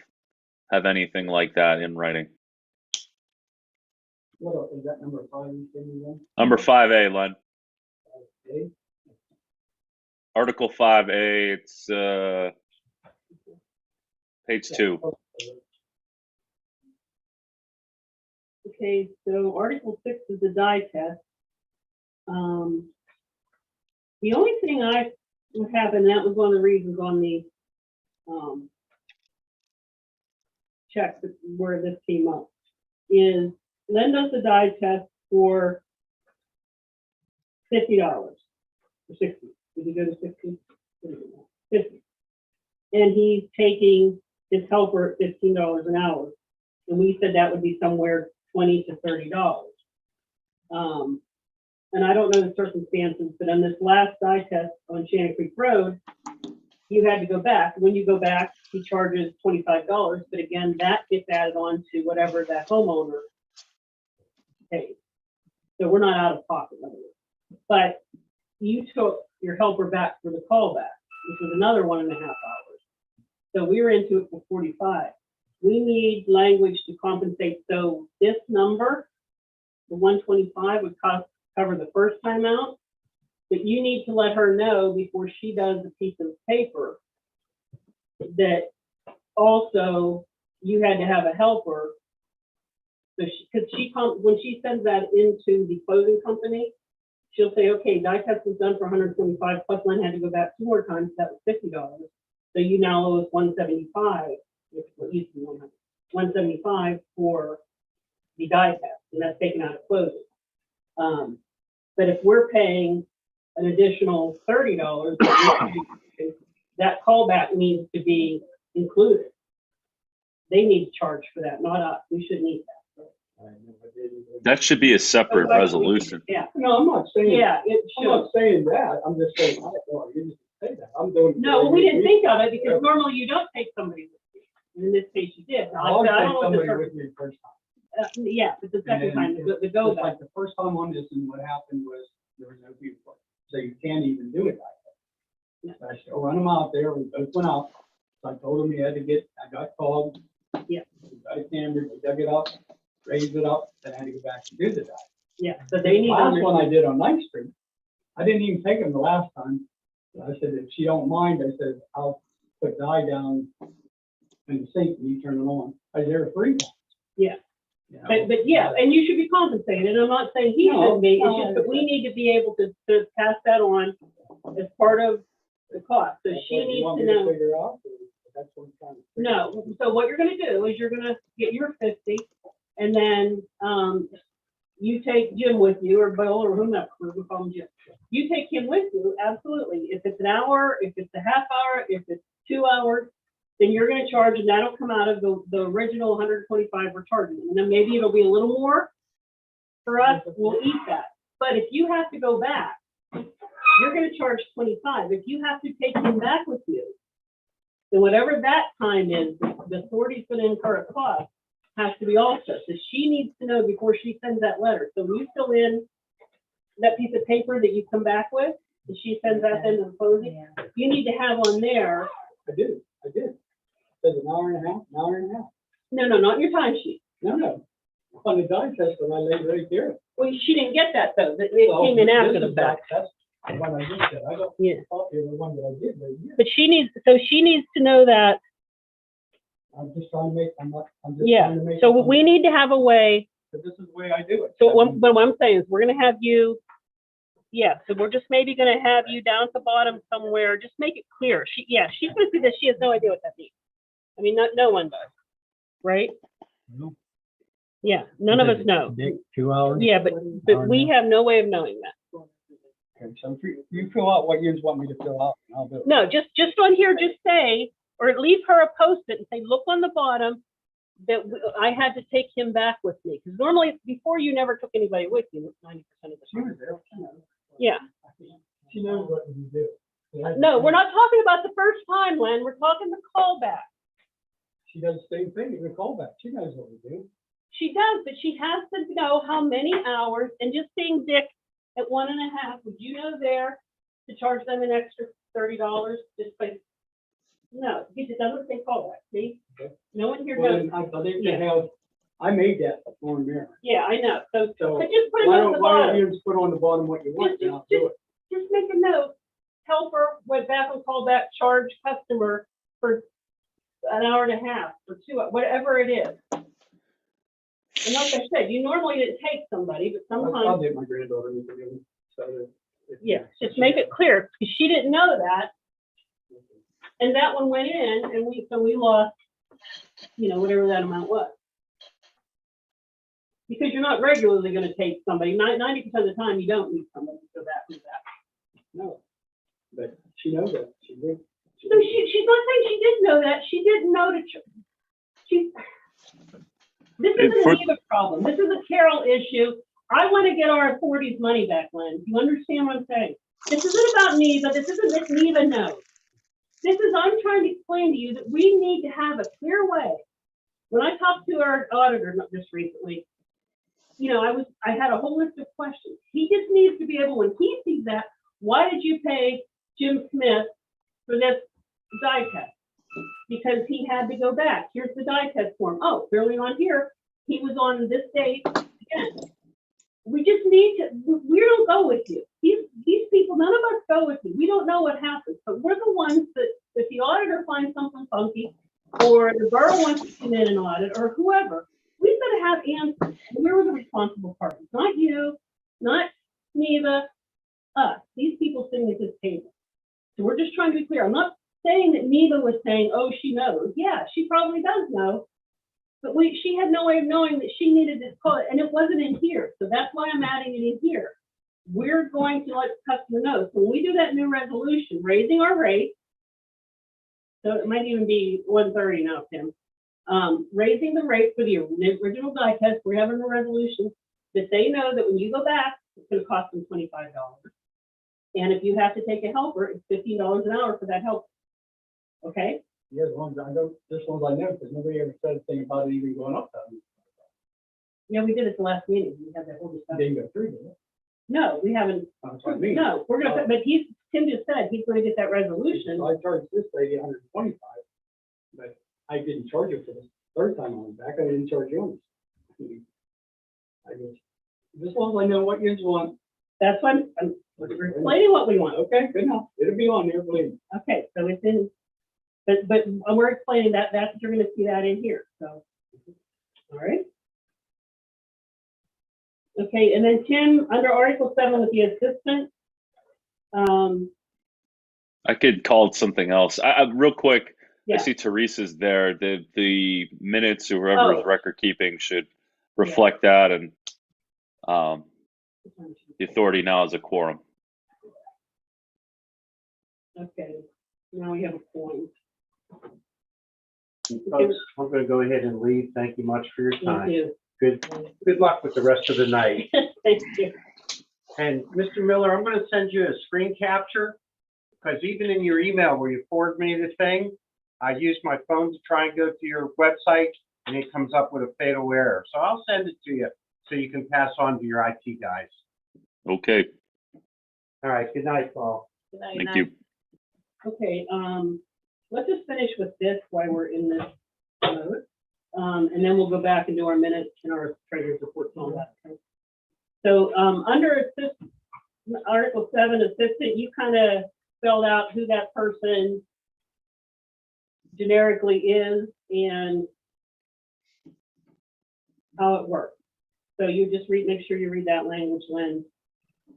have anything like that in writing. What else, is that number 5 you gave me then? Number 5A, Len. Okay. Article 5A, it's page 2. Okay, so Article 6 is the dye test. The only thing I would have, and that was one of the reasons on the check where this came up, is Len does the dye test for $50 or 60. Did he go to 60? 50. And he's taking his helper at $15 an hour. And we said that would be somewhere $20 to $30. And I don't know the circumstances, but on this last dye test on Shannon Creek Road, you had to go back. When you go back, he charges $25, but again, that gets added on to whatever that homeowner pays. So we're not out of pocket, in other words. But you took your helper back for the callback, which was another 1.5 hours. So we were into it for 45. We need language to compensate. So this number, the 125, would cover the first time out, but you need to let her know before she does the piece of paper that also you had to have a helper. So when she sends that into the closing company, she'll say, okay, dye test was done for 125, plus Len had to go back 2 more times, that was $50. So you now owe us 175, which is what used to be 100, 175 for the dye test, and that's taken out of closing. But if we're paying an additional $30, that callback needs to be included. They need to charge for that, not us. We shouldn't need that. That should be a separate resolution. Yeah. No, I'm not saying. Yeah, it I'm should. not saying that. I'm just saying, you didn't say that. I'm doing. No, we didn't think of it because normally you don't take somebody with you. In this case, you did. Now, I'll I don't take know what somebody the with me first time. Yeah, but the And second then time, the go Just back. like the first time on this, and what happened was there was no people, so you can't even do it like Yeah. that. So I still run them out there, we both went out, so I told him he had to get, I got called. Yeah. We got it cambered, we dug it up, raised it up, then I had to go back and do the dive. Yeah, so they need. The last one I did on Ninth Street, I didn't even take him the last time. I said, if she don't mind, I said, I'll put dye down in the sink and you turn it on. I was there 3 times. Yeah. You know? But yeah, and you should be compensated. I'm not saying he No, should be, it's no, just that we need to be able to pass that on as part of the cost. So That's she what you needs want to me know. Figure out, or that's what I'm trying to figure out. No, so what you're gonna do is you're gonna get your 50, and then, you take Jim with you, or Bill, or whomever, we can call him Jim. You take him with you, absolutely. If it's an hour, if it's a half hour, if it's 2 hours, then you're gonna charge, and that'll come out of the original 125 we're charging. And then maybe it'll be a little more for us, we'll eat that. But if you have to go back, you're gonna charge 25. If you have to take him back with you, then whatever that time is, the authority's gonna incur a cost, has to be also. So she needs to know before she sends that letter. So when you fill in that piece of paper that you come back with, and she sends that in the closing, you need to have on there, I did. It says an hour and a half, no, not your time sheet. No. On the dye test, when I laid right there. Well, she didn't get that though. It Well, came in this after is the fact. That's the one I just did. I got Yeah. a copy of the one that I did right here. But she needs to know that, I'm just trying to make, I'm just yeah. trying to make. So we need to have a way. But this is the way I do it. So what I'm saying is we're gonna have you, yeah, so we're just maybe gonna have you down at the bottom somewhere, just make it clear. She's gonna see this, she has no idea what that means. I mean, no one does, right? No. Yeah, none of us know. 2 hours? Yeah, but we have no way of knowing that. Okay, so if you fill out what you want me to fill out, and I'll do it. No, just on here, just say, or leave her a post-it and say, look on the bottom that I had to take him back with me. Because normally, before, you never took anybody with you, 90% of the She time. was there. She knows. Yeah. She knows what you do. No, we're not talking about the first time, Len. We're talking the callback. She does the same thing in the callback. She knows what we do. She does, but she has to know how many hours, and just seeing Dick at 1.5, would you know there to charge them an extra $30 just by? No, it doesn't say callback, see? Okay. No one here Well, knows. then I believe they have, I made that form there. Yeah, I know, so, So but just put a why note at the don't bottom. you just put on the bottom what you want, and I'll do it. Just make a note, helper went back and called back, charge customer for an hour and a half, or 2 hours, whatever it is. And like I said, you normally didn't take somebody, but I'll sometimes, get my granddaughter to do it. So yeah, just make it clear, because she didn't know that. And that one went in, and we lost, whatever that amount was. Because you're not regularly gonna take somebody, 90% of the time, you don't need somebody to go back with that. No, but she knows that. She did. So she's not saying she didn't know that, she didn't know that this isn't an Eva problem, this is a Carol issue. I wanna get our authorities' money back, Lynn, do you understand what I'm saying? This isn't about Neva, this isn't that Neva knows. This is, I'm trying to explain to you that we need to have a clear way. When I talked to our auditor, not just recently, I had a whole list of questions. He just needs to be able, when he sees that, why did you pay Jim Smith for this dye test? Because he had to go back. Here's the dye test form. Oh, clearly on here, he was on this date again. We just need to, we don't go with you. These people, none of us go with you. We don't know what happens, but we're the ones that, if the auditor finds something funky, or the borough wants to come in and audit, or whoever, we've got to have answers. And we're the responsible parties, not you, not Neva, us, these people sitting at this table. So we're just trying to be clear. I'm not saying that Neva was saying, oh, she knows. Yeah, she probably does know. But she had no way of knowing that she needed to call it, and it wasn't in here. So that's why I'm adding it in here. We're going to let the customer know. So when we do that new resolution, raising our rate, so it might even be 130 now, Tim. Raising the rate for the original die test, we're having a resolution that they know that when you go back, it's going to cost them $25. And if you have to take a helper, it's $15 an hour for that helper. Okay? Yeah, as long as I know, this ones I know, because nobody ever said a thing about it even going up that. Yeah, we did it the last meeting. We had that whole discussion. Didn't go through, did it? No, we haven't. That's what I mean. No, we're gonna, but Tim just said he's gonna get that resolution. So I charged this lady 125, but I didn't charge her for the third time on the back. I didn't charge you on this. I guess, as long as I know what you want. That's why I'm explaining what we want. Okay, good enough. It'll be on there, believe me. Okay, so it's in, but we're explaining that, you're gonna see that in here, so. All right. Okay, and then Tim, under Article 7 with the assistant, I could call it something else. Real quick, yeah. I see Teresa's there. The minutes or whoever is record keeping should reflect that, and the authority now is a quorum. Okay, now we have a point. Folks, I'm gonna go ahead and leave. Thank you much for your Thank time. you. Good luck with the rest of the night. Thank you. And Mr. Miller, I'm gonna send you a screen capture, because even in your email where you forward me the thing, I used my phone to try and go to your website, and it comes up with a fatal error. So I'll send it to you so you can pass on to your IT guys. Okay, All right, good night, Paul. thank you. Okay, let's just finish with this while we're in this mode. And then we'll go back and do our minutes and our treasurer's reports and all that. Okay? So under Article 7, assistant, you kind of spelled out who that person generically is and how it works. So you just make sure you read that language when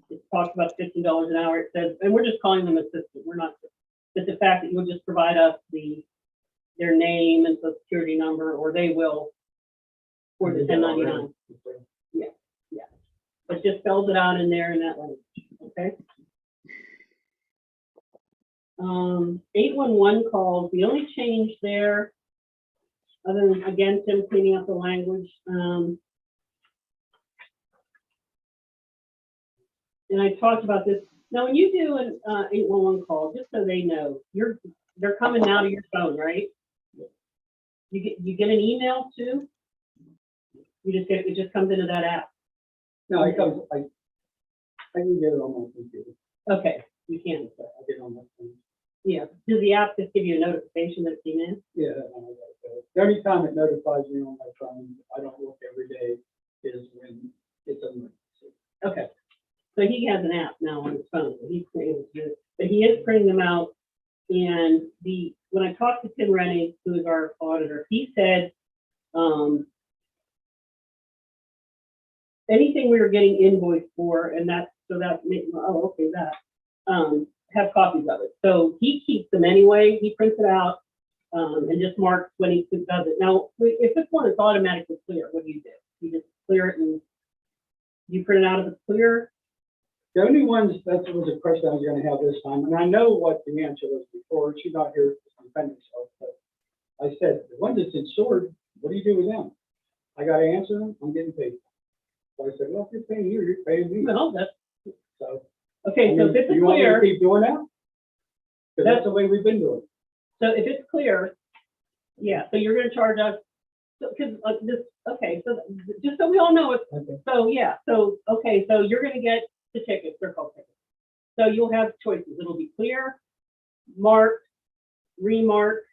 it talks about $15 an hour. It says, and we're just calling them assistant. We're not, but the fact that you'll just provide us their name and social security number, or they will for the 1099. Yeah, yeah. It just spells it out in there in that language. Okay. 811 calls. The only change there, other than again Tim cleaning up the language, and I talked about this. Now, when you do an 811 call, just so they know, they're coming now to your phone, right? You get an email too. It just comes into that app. No, I can get it on my computer. Okay, you can. I get it on my phone. Yeah. Does the app just give you a notification that it came in? Yeah, the only time it notifies me on my phone, I don't look every day, is when it's an emergency. Okay. So he has an app now on his phone, so he's able to do it. But he is printing them out. And when I talked to Tim Rennie, who is our auditor, he said anything we were getting invoiced for, and have copies of it. So he keeps them anyway. He prints it out and just marks when he does it. Now, if this one is automatically clear, what do? You just clear it and you print it out if it's clear? The only ones, that was a question I was going to have this time, and I know what the answer was before. She's not here to defend herself, but I said, the ones that's insured, what do you do with them? I got to answer them. I'm getting paid. So I said, well, if you're paying you, you're paying me. No, that's So okay. So if it's do you want me to clear, keep doing that? Because that's the way we've been doing it. so if it's clear, yeah. So you're going to charge us because this. Okay. So just so we all know it. Okay. So yeah. So okay. So you're going to get the tickets. They're called tickets. So you'll have choices. It'll be clear, marked, remarked.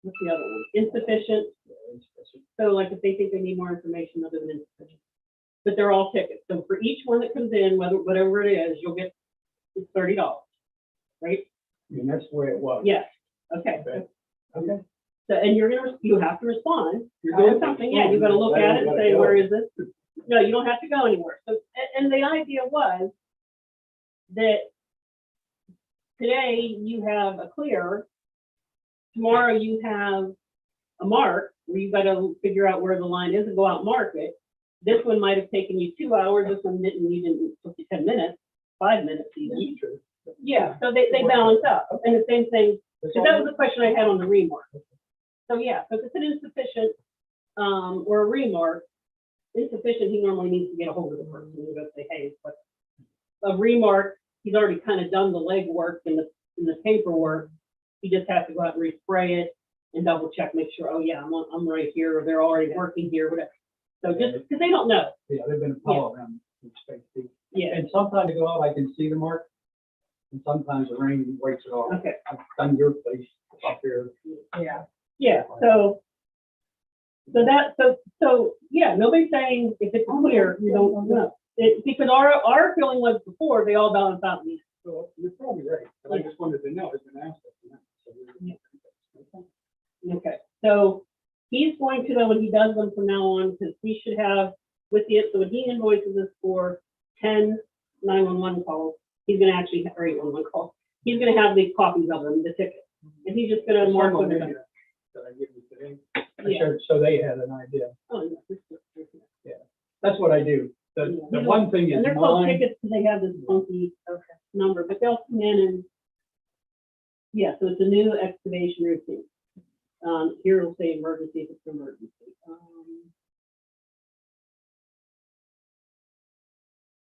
What's the other one? Insufficient. So like if they think they need more information other than insufficient. But they're all tickets. So for each one that comes in, whatever it is, you'll get $30, right? And that's the way it was. Yes. Okay. Okay. So and you have to respond. You're Or doing something. Yeah, you got to look at it and say, where is this? No, you don't have to go anywhere. So and the idea was that today you have a clear, tomorrow you have a mark where you got to figure out where the line is and go out and mark it. This one might have taken you 2 hours. This one didn't. You didn't took you 10 minutes, 5 minutes even. Yeah. So they balance out. And the same thing. So that was the question I had on the remark. So yeah. So if it's an insufficient or a remark, insufficient, he normally needs to get a hold of the person and go say, hey, but a remark, he's already kind of done the legwork and the paperwork. He just has to go out and respray it and double check, make sure, oh yeah, I'm right here, or they're already working here, whatever. So just, because they don't know. Yeah, they've been following them. Yeah, And sometimes I go out, I can see the mark, and sometimes the rain wakes it off. okay, I've done your place up here. Yeah. yeah, so, yeah, nobody's saying if it's clear, you don't know. Because our feeling was before, they all balance out. in the end. So you're probably right, but I just wanted to know, it's been asked. Okay, so he's going to know when he does them from now on, because we should have with the, so when he invoices us for 10 911 calls, he's gonna actually, or 811 calls, he's gonna have the copies of them, the tickets. And he's just gonna mark them. That I give you today. Yeah. So they had an idea. Oh, yeah. That's what I do. The Yeah. one thing is And they're called mine. tickets because they have this funky number, but they'll come in and, yeah, so it's a new excavation routine. Here it'll say emergency if it's an emergency.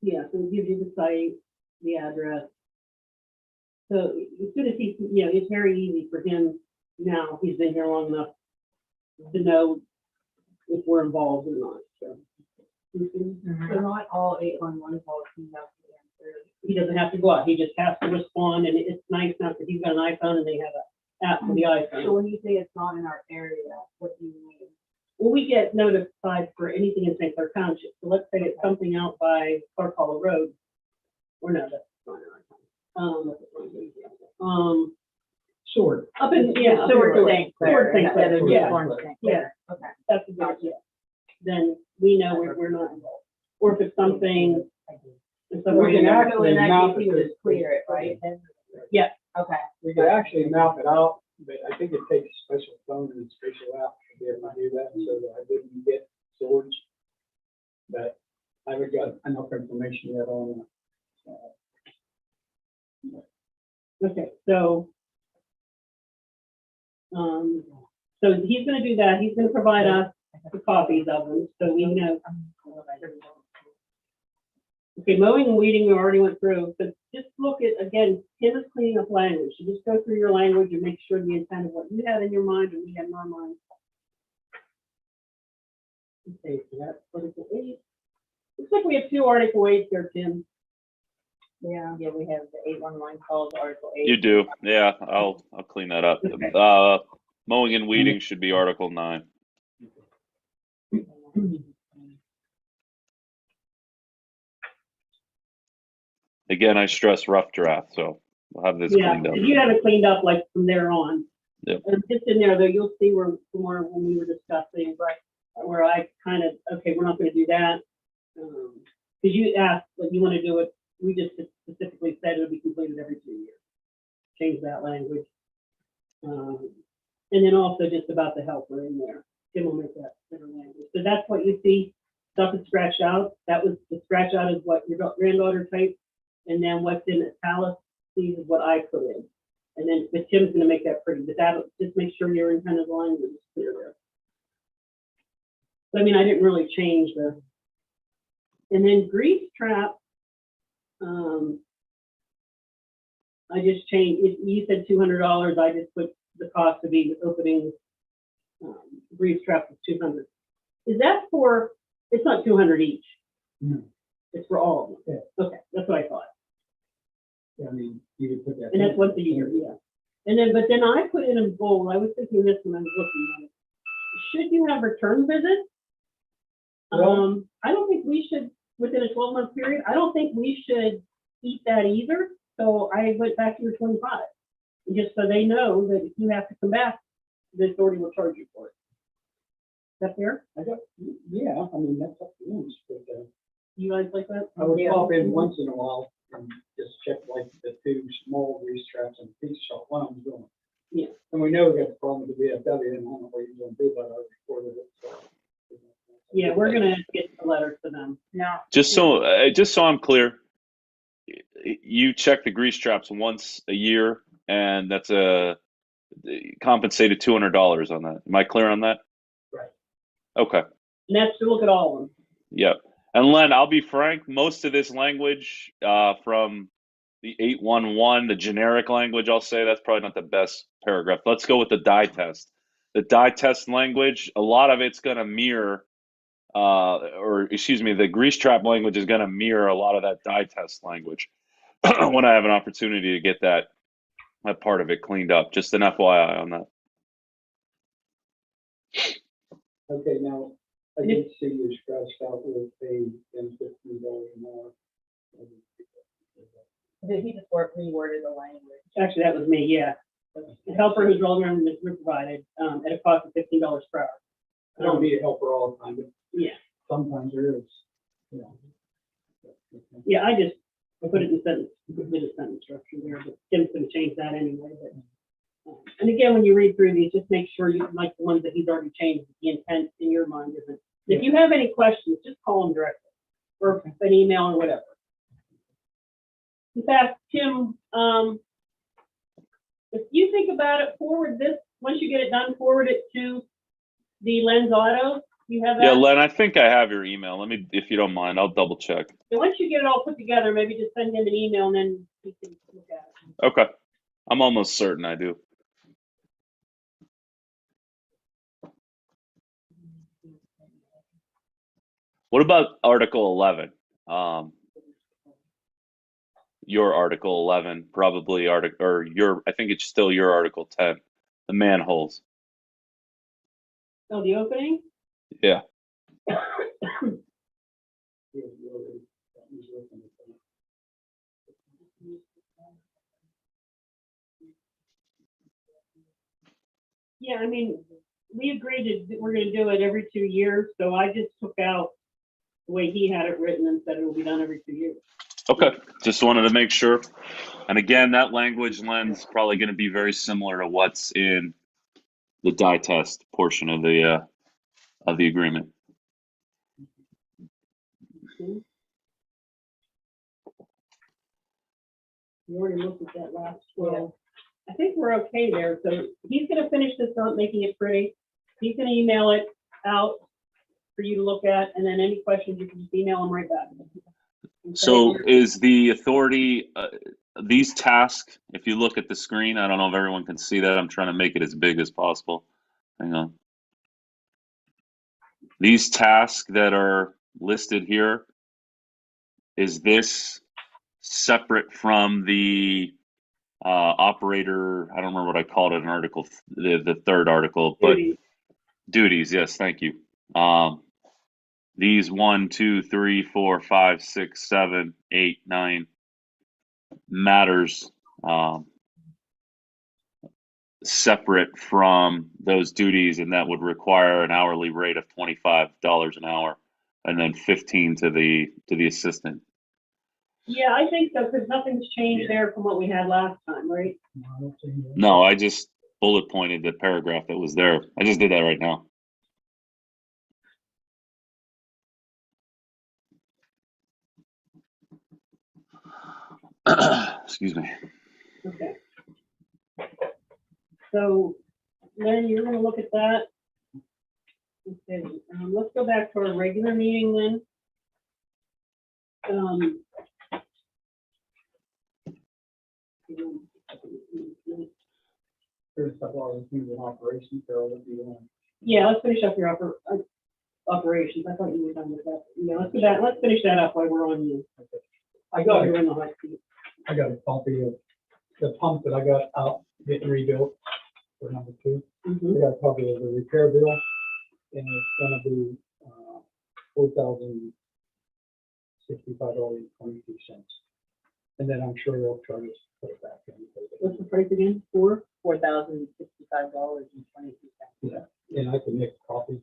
Yeah, so it gives you the site, the address. So as soon as he's, you know, it's very easy for him now, he's been here long enough to know if we're involved or not, so. So not all 811 calls he has to answer. He doesn't have to go out, he just has to respond, and it's nice now because he's got an iPhone and they have an app for the So iPhone. when you say it's not in our area, what do you mean? Well, we get notified for anything in St. Clair Township, so let's say it's something out by Clark Hollow Road. Or no, that's not in our town. Sword. Up in, yeah. Sword Sword St. Clair. Sword St. Clair, Instead of yeah, Newborn St. yeah, Clair. Okay. that's a good, yeah. Then we know we're not involved. Or if it's something, if We somebody, can So actually in that map case, he would it. just clear it, right? yeah, Okay. We could actually map it out, but I think it takes a special phone and a special app to be able to do that, so that I didn't get swords. But I haven't got enough information yet on okay, so. So he's gonna do that, he's gonna provide us the copies of them, so we know. Okay, mowing and weeding, we already went through, but just look at, again, Tim is cleaning up language, so just go through your language and make sure the intent of what you had in your mind and we had in our mind. Okay, so that's Article 8. Looks like we have 2 Article 8 there, Tim. Yeah, we have the 811 calls, Article 8. You do, yeah. I'll clean that up. Okay. Mowing and weeding should be Article 9. Again, I stress rough draft, so we'll have this Yeah, cleaned up. if you have it cleaned up like from there on. Yep. And just in there though, you'll see where, from where when we were discussing, right, where I kind of, okay, we're not gonna do that. Because you asked, like, you want to do it, we just specifically said it would be completed every 2 years. Change that language. And then also just about the helper in there. Tim will make that better language. So that's what you see, stuff is scratched out. That was, the scratch out is what your granddaughter typed. And then what's in italics is what I put in. And then, but Tim's gonna make that pretty, but that'll, just make sure your intent of the language is clear there. But I mean, I didn't really change the, and then grease trap, I just changed, you said $200, I just put the cost of the opening grease trap was 200. Is that for, it's not 200 each? No. It's for all of them? Yeah. Okay, that's what I thought. I mean, you could put that. And that's once a year, yeah. And then, but then I put in a goal, I was thinking this when I was looking at it. Should you have return visits? Well- I don't think we should, within a 12-month period, I don't think we should eat that either. So I went back to your 25. Just so they know that if you have to come back, the authority will charge you for it. Is that fair? Yeah, I mean, that's up to you, but, You guys like that? I would Yeah. pop in once in a while and just check like the 2 small grease traps and piece shop when I'm doing. Yeah. And we know we got the problem with the VFW, and I don't know what you're gonna do about it before that. So. Yeah, we're gonna get a letter to them. No. Just so I'm clear, you check the grease traps once a year, and that's a compensated $200 on that. Am I clear on that? Right. Okay. And that's to look at all of them. Yep. And Len, I'll be frank, most of this language from the 811, the generic language, I'll say that's probably not the best paragraph. Let's go with the die test. The die test language, a lot of it's going to mirror or excuse me, the grease trap language is going to mirror a lot of that die test language when I have an opportunity to get that part of it cleaned up. Just an FYI on that. Okay, now, I did see you scratched out with a $15 an hour. Did he just reworded the language? Actually, that was me, yeah. The helper who's rolled around is provided, at a cost of $15 per hour. I don't need a helper all the time, but Yeah, sometimes there is, you know. yeah, I put it in sentence, did a sentence structure there, but Tim's gonna change that anyway, but. And again, when you read through these, just make sure you, like the ones that he's already changed, the intent in your mind isn't. If you have any questions, just call him directly, or an email or whatever. In fact, Tim, if you think about it, forward this, once you get it done, forward it to the Lens Auto. You have that? Yeah, Len, I think I have your email. Let me, if you don't mind, I'll double check. And once you get it all put together, maybe just send him an email and then he can look at it. Okay. I'm almost certain I do. What about Article 11? Your Article 11, probably or your, I think it's still your Article 10, the manholes. Oh, the opening? Yeah. Yeah, I mean, we agreed that we're gonna do it every 2 years, so I just took out the way he had it written and said it will be done every 2 years. Okay. Just wanted to make sure. And again, that language lens probably going to be very similar to what's in the die test portion of the agreement. We already looked at that last 12. I think we're okay there. So he's gonna finish this up, making it pretty. He's gonna email it out for you to look at, and then any questions, you can just email him right back. Okay? So is the authority, these tasks, if you look at the screen, I don't know if everyone can see that. I'm trying to make it as big as possible. Hang on. These tasks that are listed here, is this separate from the operator? I don't remember what I called it in article, the third article, but duties. Yes, thank you. These 1, 2, 3, 4, 5, 6, 7, 8, 9 matters separate from those duties, and that would require an hourly rate of $25 an hour, and then 15 to the assistant. Yeah, I think so, because nothing's changed there from what we had last time, right? No, I just bullet pointed the paragraph that was there. I just did that right now. Excuse me. Okay. So, Len, you're gonna look at that. Okay, let's go back to our regular meeting then. There's a lot of things in operation, Carol, that you want. Yeah, let's finish up your operations. I thought you were done with that. Yeah, let's do that. Let's finish that up while we're on you. I got You're it. in the hot seat. I got a copy of the pump that I got out getting rebuilt for number 2. Mhm. I got a copy of the repair bill, and it's gonna be $4,065.22. And then I'm sure they'll charge us to put it back in. What's the price again? $4,065.22. Yeah, and I can make copies.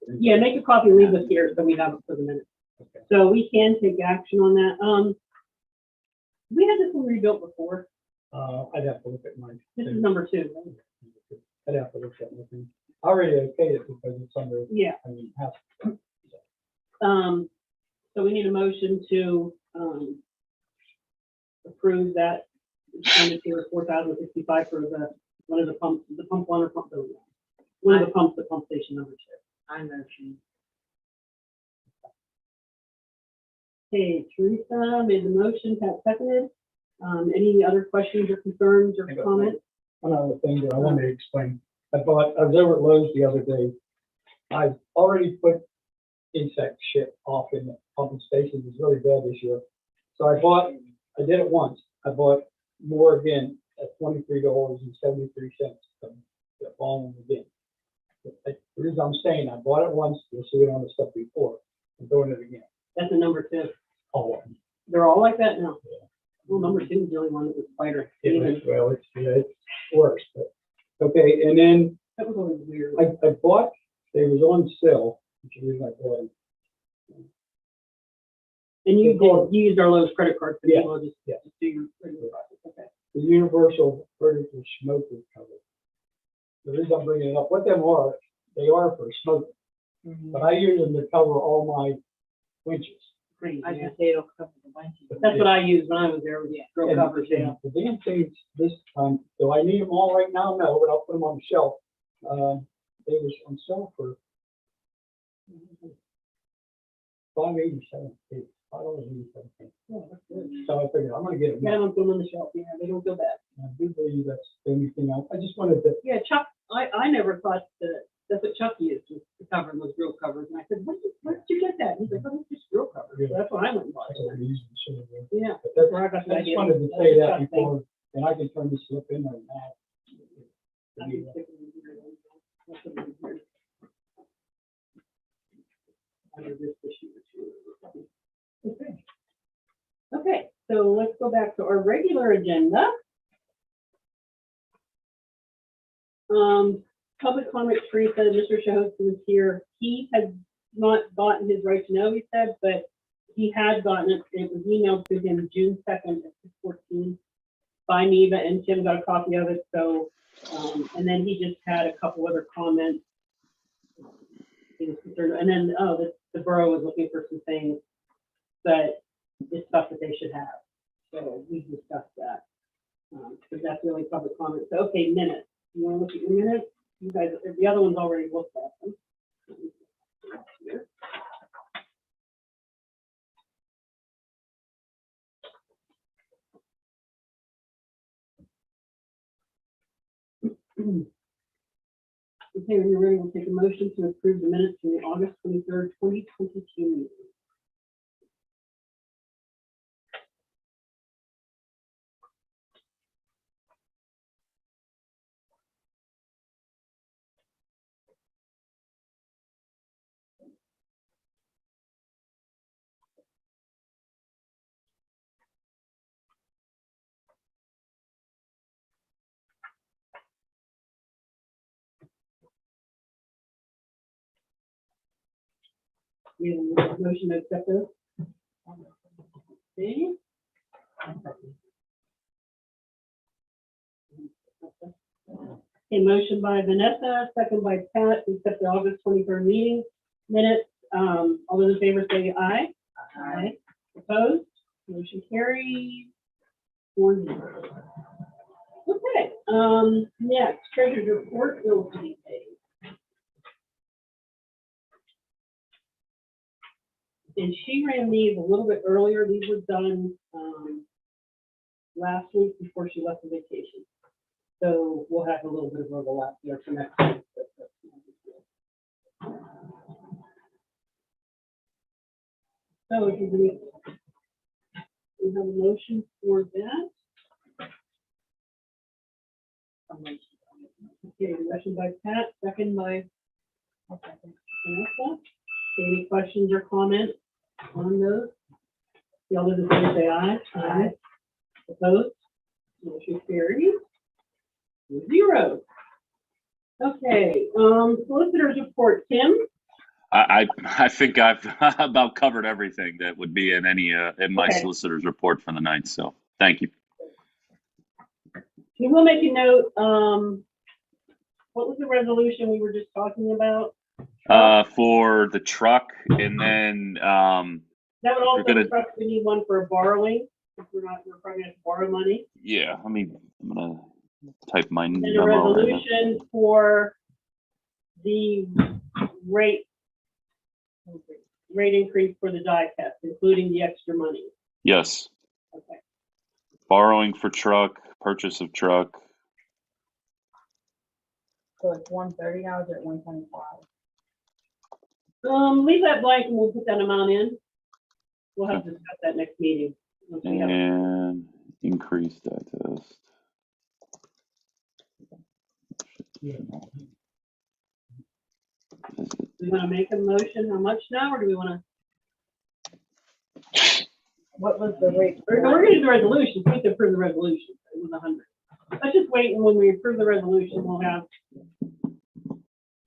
Yeah, make a copy, leave this here so we have it for the minute. Okay. So we can take action on that. We had this one rebuilt before. I'd have to look at mine. This is number 2. I'd have to look at my thing. I already okayed it because it's under, Yeah. I mean, half. So we need a motion to approve that expenditure of $4,065 for one of the pumps, the pump 1 or pump 2. One of the pumps, the pump station number 2. I motion. Okay, Teresa made the motion, Pat seconded. Any other questions or concerns or comments? One other thing that I wanted to explain. I was over at Lowe's the other day. I've already put insect shit off in the pumping stations. It's really bad this year. So I did it once. I bought more again at $23.73 the following again. The reason I'm saying I bought it once, you'll see it on the stuff before. I'm doing it again. That's a number 2. Oh, They're all like that now. yeah. Well, number 2 is the only one that was spider. Well, it's worse, but, okay, and then That was always weird. I bought, they was on sale, which is the reason I bought them. And you used our Lowe's credit card for Yeah. just Yeah. do your regular process. Okay. The universal vertical smoker cover. The reason I'm bringing it up, what them are, they are for smoking, but I use them to cover all my winches. Great. I just say it'll cover the winches. That's what I used when I was there with grill And- covers, yeah. and the damn things this time, do I need them all right now? No, but I'll put them on the shelf. They was on sale for $5.87. $5.87. Oh, that's good. So I figured I'm gonna get them. Yeah, I'm putting them on the shelf. Yeah, they don't go bad. I do believe that's the only thing I just wanted to. Yeah, Chuck, I never thought that's what Chuck used was to cover those grill covers. And I said, where did you get that? He's like, oh, it's just grill covers. So that's what I went and bought. That's what we usually should have done. Yeah. But that's, Where I got the I just idea. wanted to That's say a that Chuck thing. before, and I can turn this slip in right now. I'm just sticking it here. That's what it is here. Under this issue, okay. Okay, so let's go back to our regular agenda. Public comment, Teresa, Mr. Shahosta was here. He had not gotten his right to know, he said, but he had gotten it. It was emailed to him June 2nd at 6:14 by Neva, and Tim got a copy of it. So, and then he just had a couple other comments. He was concerned, and then, the borough was looking for some things that is stuff that they should have. So we discussed that. Because that's really public comment. So, okay, minutes. You want to look at your minutes? You guys, the other ones already looked at them. Okay, when you're ready, we'll take a motion to approve the minutes from the August 23rd, 2022 meeting. We have a motion to accept those. Okay. A motion by Vanessa, second by Pat, to accept the August 23rd meeting minutes. All those in favor say aye. Aye. Opposed? Motion carries. 4-0. Okay, next, treasurer's report, bills to be paid. And she ran these a little bit earlier. These were done last week before she left the vacation. So we'll have a little bit of overlap here for next week. So if we have a motion for that. Okay, motion by Pat, second by Vanessa. Any questions or comments on those? The others in favor say aye. Aye. Opposed? Motion carries. 0. Okay, solicitors report, Tim. I think I've about covered everything that would be in any in my Okay. solicitor's report for the night. So thank you. We will make a note, what was the resolution we were just talking about? For the truck, and then That would also, gonna- truck, we need one for borrowing, if we're probably gonna borrow money. yeah, I'm gonna type my And a memo right now. resolution for the rate increase for the die test, including the extra money. Yes, Okay. borrowing for truck, purchase of truck. So it's 130 hours or 125? Leave that blank and we'll put that amount in. We'll have to discuss that next meeting. Once we have it. And increase that test. Yeah. Visit. Do we want to make a motion, how much now, or do we want What was the rate? to, we're going to do the resolution, we have to approve the resolution, it was 100. Let's just wait, and when we approve the resolution, we'll have,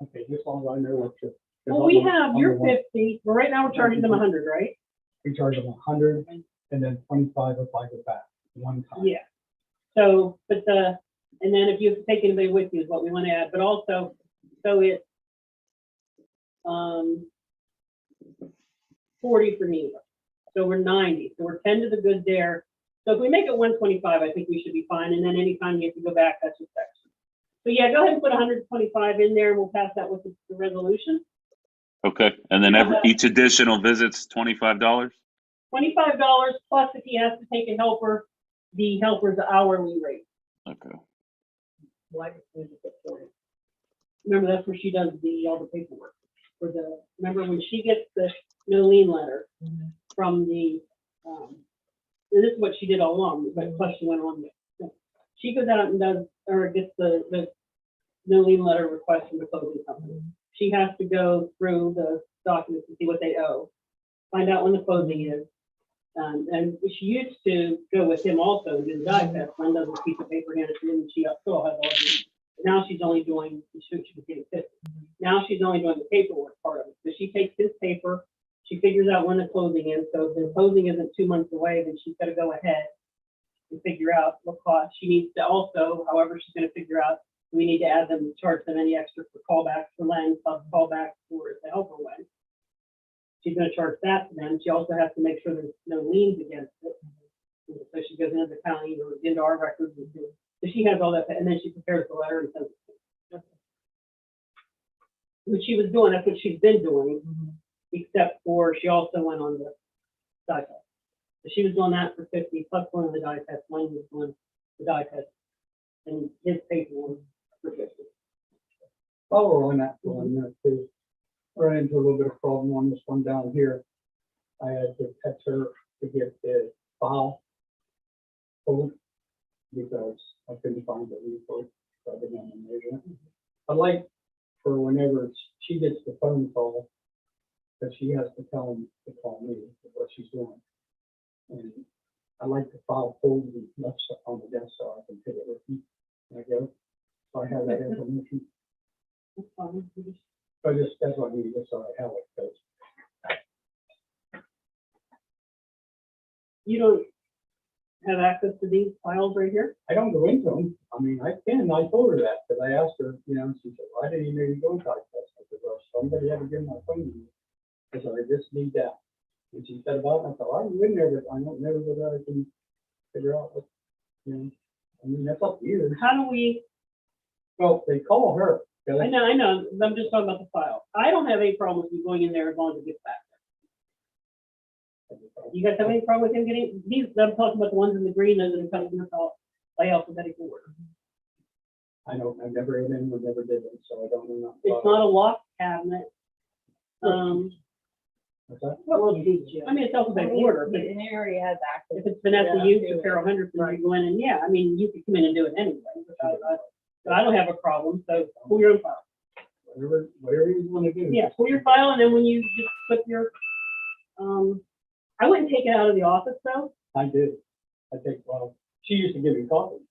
Okay, just as long as I know what to. well, we have your 50, well, right now we're charging them 100, right? We charge them 100 and then 25 if I go back one time. Yeah. So, but and then if you have to take anybody with you is what we want to add, but also, so it's 40 for Neva. So we're 90, so we're 10 to the good there. So if we make it 125, I think we should be fine, and then anytime you have to go back, that's just extra. So yeah, go ahead and put 125 in there, and we'll pass that with the resolution. Okay, and then each additional visit's $25? $25 plus if he has to take a helper, the helper's hourly rate. Okay. Remember, that's where she does all the paperwork. Remember when she gets the no lien letter from the, and this is what she did all along, but plus she went on with. She goes out and does, or gets the no lien letter request from the closing company. She has to go through the documents to see what they owe, find out when the closing is. And she used to go with him also and do the die test. One does a piece of paper handed to him, and she still has all these. Now she's only doing, she was getting 50. Now she's only doing the paperwork part of it. So she takes his paper, she figures out when the closing is. So if the closing isn't 2 months away, then she's got to go ahead and figure out what cost. She needs to also, however, she's going to figure out, we need to add them, charge them any extra for callbacks for land, plus callbacks for the helper when. She's going to charge that to them. She also has to make sure there's no liens against it. So she goes into the county or into our records. And so she has all that, and then she prepares the letter and sends it. What she was doing, that's what she's been doing, except for she also went on the die test. So she was doing that for 50 plus one of the die test. One was doing the die test, and his paperwork for 50. While we're on that one, too, ran into a little bit of problem on this one down here. I had to text her to get the file pulled because I couldn't find the report, so I didn't have to measure it. I'd like for whenever she gets the phone call, that she has to tell them to call me what she's doing. And I like the file pulled and left on the desk so I can take it with me. There I go. So I have that information. That's fine. So that's what I need, just so I have it, because You don't have access to these files right here? I don't go into them. I mean, I can, I told her that, because I asked her, you know, and she said, well, I didn't even know you go to test. I said, well, somebody had to give my phone to me. I said, I just need that. And she said about it, I thought, I wouldn't ever, I don't know whether I can figure out what, you know, I mean, that's up to you. How do we, Well, they call her. I know, I'm just talking about the file. I don't have any problem with you going in there as long as it gets back there. You guys have any problem with him getting, these, I'm talking about the ones in the green, those that are coming in by alphabetical order. I don't, I've never been in, never did it, so I don't know. nothing It's about not a locked cabinet. What's that? What will it be, Jim? I mean, it's alphabetical order, but An area has access. if it's Vanessa Yeah, Hughes do or it. Carol Henderson, you go in and, yeah, I mean, you could come in and do it anyway. But I don't have a problem, so pull your own file. Whatever you want to do. Yeah, pull your file, and then when you just put your, I wouldn't take it out of the office though. I did. I think, well, she used to give me coffee.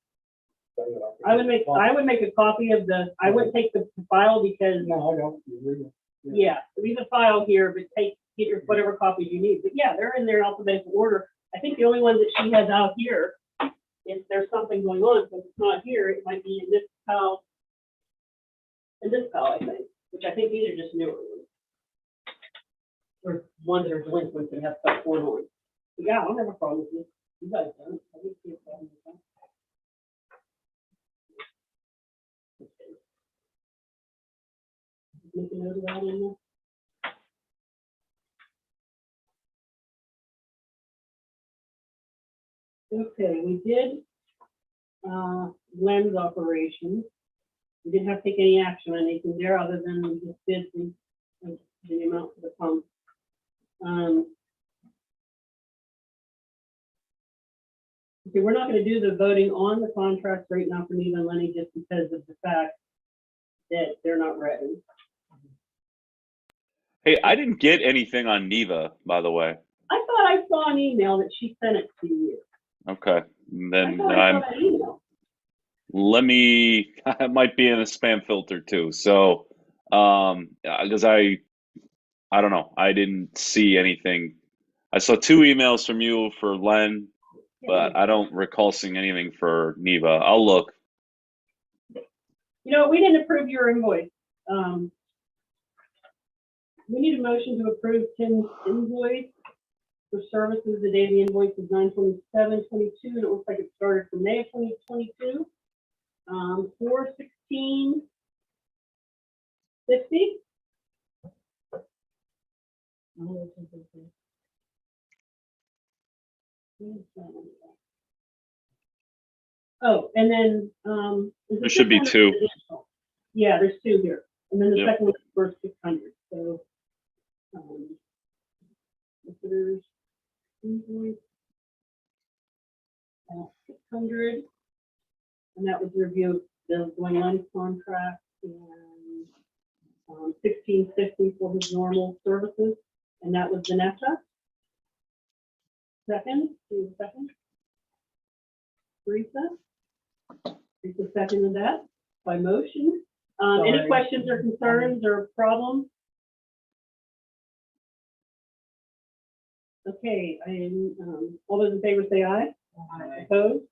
So, I would make a copy of I wouldn't take the file because, No, I don't. You read it. yeah, leave the file here, but get your whatever copies you need. But yeah, they're in their alphabetical order. I think the only one that she has out here, if there's something going on, so if it's not here, it might be in this file. In this file, I think, which I think these are just newer ones. Or ones that are delinquent and have stuff going on. But yeah, I don't have a problem with this. You guys don't. I didn't see a problem with that. Make a note of that in there. Okay, we did lens operations. We didn't have to take any action on anything there other than we just did the the amount for the pump. Okay, we're not gonna do the voting on the contract right now for Neva and Lenny just because of the fact that they're not ready. Hey, I didn't get anything on Neva, by the way. I thought I saw an email that she sent it to you. Okay, I then thought I saw that email. let me. It might be in a spam filter too. So, because I don't know, I didn't see anything. I saw 2 emails from you for Len, but I don't recall seeing anything for Neva. I'll look. You know, we didn't approve your invoice. We need a motion to approve Tim's invoice for services. The day the invoice is 9/27/22, and it looks like it started from May of 2022. 4/16/50. Oh, and then, is There should be this one 2. additional? Yeah, there's 2 here. And then the Yep. second one is for 600. So, visitors, invoice, 600. And that was the review of the going on contract and 1650 for his normal services. And that was Vanessa. Second, who's second? Teresa. Teresa seconded that by motion. Any Sorry. questions or concerns or problems? Okay, all those in favor say aye. Aye. Opposed?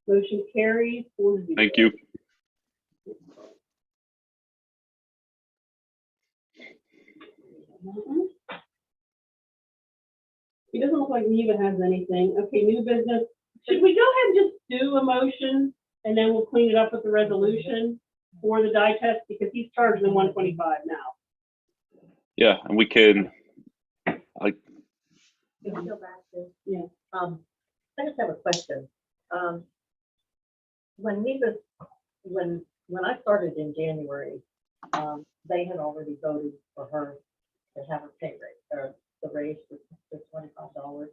Motion carries 4-0. Thank you. It doesn't look like Neva has anything. Okay, new business. Should we go ahead and just do a motion and then we'll clean it up with the resolution for the dye test because he's charging them 125 now. Yeah, and we can. Can we go back to? Yeah. I just have a question. When I started in January, they had already voted for her to have a pay raise, or the raise for $25.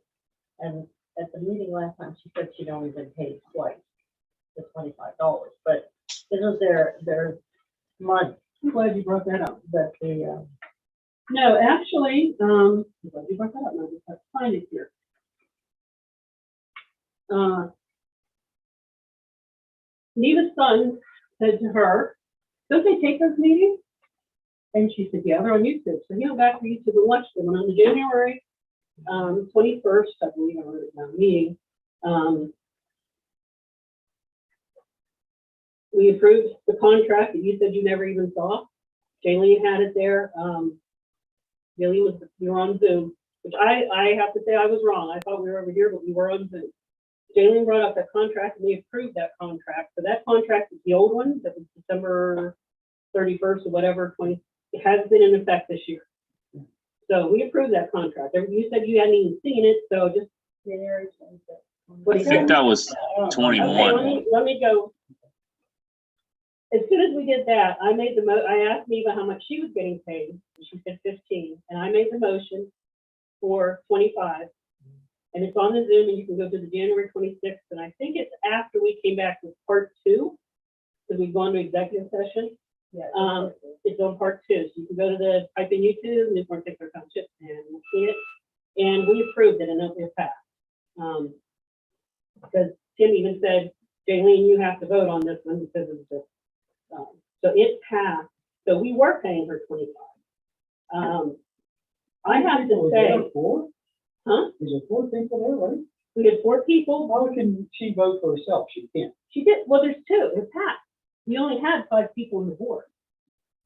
And at the meeting last time, she said she'd only been paid twice, the $25. But isn't there money? I'm glad you brought that up. That the No, actually, I'm glad you brought that up. Now I just have to find it here. Neva's son said to her, don't they take those meetings? And she said, yeah, they're on YouTube. So he went back to YouTube and watched them. And on the January 21st, I believe, I wrote it down, meeting, we approved the contract that you said you never even saw. Jaylene had it there. Jaylene we were on Zoom, which I have to say I was wrong. I thought we were over here, but we were on Zoom. Jaylene brought up that contract and we approved that contract. So that contract is the old one that was December 31st or whatever, it has been in effect this year. So we approved that contract. You said you hadn't even seen it, so just January what I do you think say? that was Okay, 21. let me go. As soon as we did that, I made I asked Neva how much she was getting paid. And she said 15, and I made the motion for 25. And it's on the Zoom, and you can go to the January 26th, and I think it's after we came back with part 2, because we've gone to executive session. Yeah. It's on part 2, so you can go to the type in YouTube, Newport Picture Township, and you'll see it. And we approved it, and it was passed. Because Tim even said, Jaylene, you have to vote on this one because of the, so it passed. So we were paying her 25. I have to say, huh? Is there 4 people there, right? We had 4 people. How can she vote for herself? She can't. She did, well, there's 2, it passed. We only had 5 people on the board.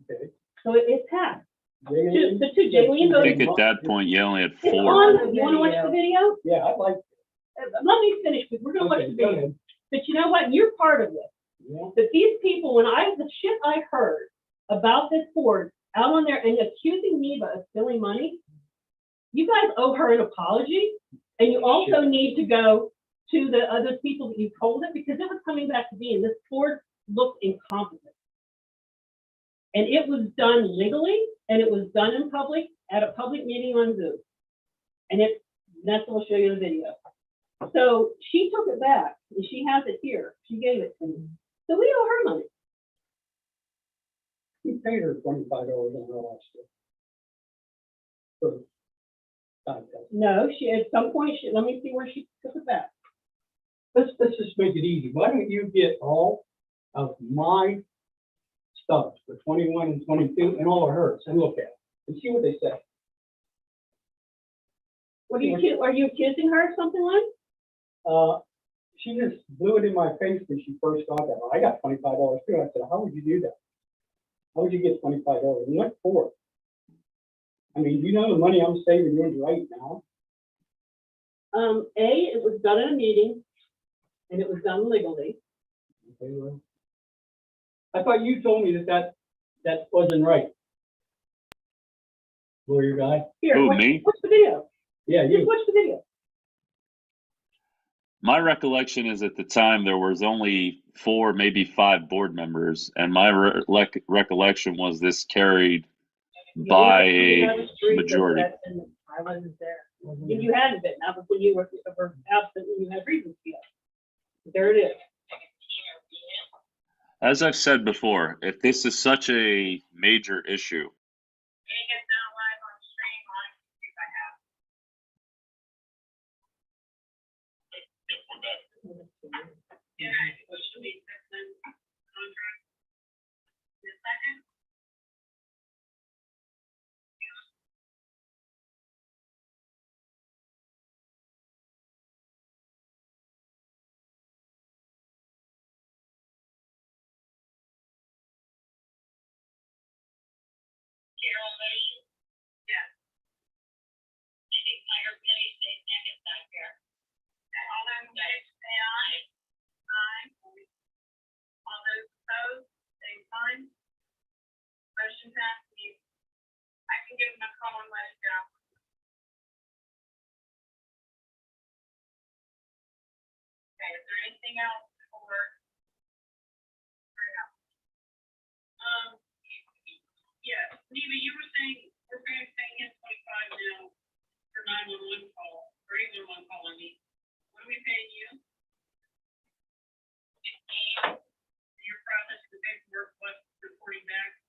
Okay. So it passed. Jaylene- The 2, Jaylene I think voted. at that point you only had It's 4. on, you wanna watch the video? Yeah, I'd like. Let me finish, because we're gonna watch Okay, the go video. ahead. But you know what? You're part of this. Yeah. But these people, the shit I heard about this board out on there and accusing Neva of stealing money, you guys owe her an apology. And you also Sure. need to go to the other people that you told it, because it was coming back to being this board looked incompetent. And it was done legally, and it was done in public, at a public meeting on Zoom. And Vanessa will show you the video. So she took it back, and she has it here. She gave it to me. So we owe her money. You paid her $25 on her last year. For podcast. No, she, at some point, let me see where she took it back. Let's just make it easy. Why don't you get all of my stuff for 21 and 22 and all of hers and look at it and see what they say. What are you accusing her of something like? She just blew it in my face when she first got that. I got $25 too. I said, how would you do that? How would you get $25? And what for? I mean, you know the money I'm saving yours right now. It was done in a meeting, and it was done legally. Okay, well, I thought you told me that wasn't right. Lawyer guy. Here, Who, watch me? the video. Yeah, Just you. watch the video. My recollection is at the time there was only 4, maybe 5 board members, and my recollection was this carried by a majority. I wasn't there. If you hadn't been, that was when you were absent and you had reasons to be absent. There it is. As I've said before, if this is such a major issue, Motion passes. I can give them a call and let it go. Okay, is there anything else before? Yeah, Neva, you were saying, we're paying him 25 now for 911 call, or 811 call, I mean. What are we paying you? Your process, the paperwork, plus reporting back.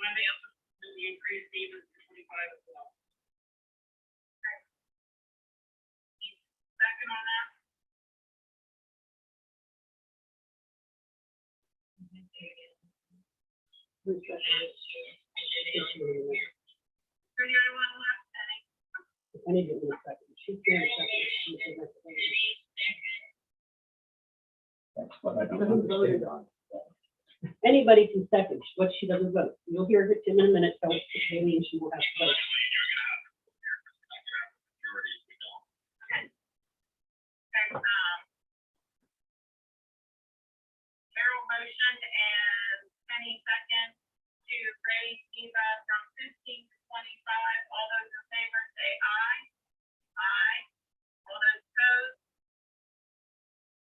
Why they up the increase even for 25 as well? Okay. Second on that? So the other one left, Penny? I need to do a second. She's doing a second. That's what I don't understand. Anybody can second what she doesn't vote. You'll hear her in a minute, tell Haley, and she will have to vote. Carol motion and Penny second to raise Eva from 15 to 25. All those in favor say aye. Aye. All those opposed?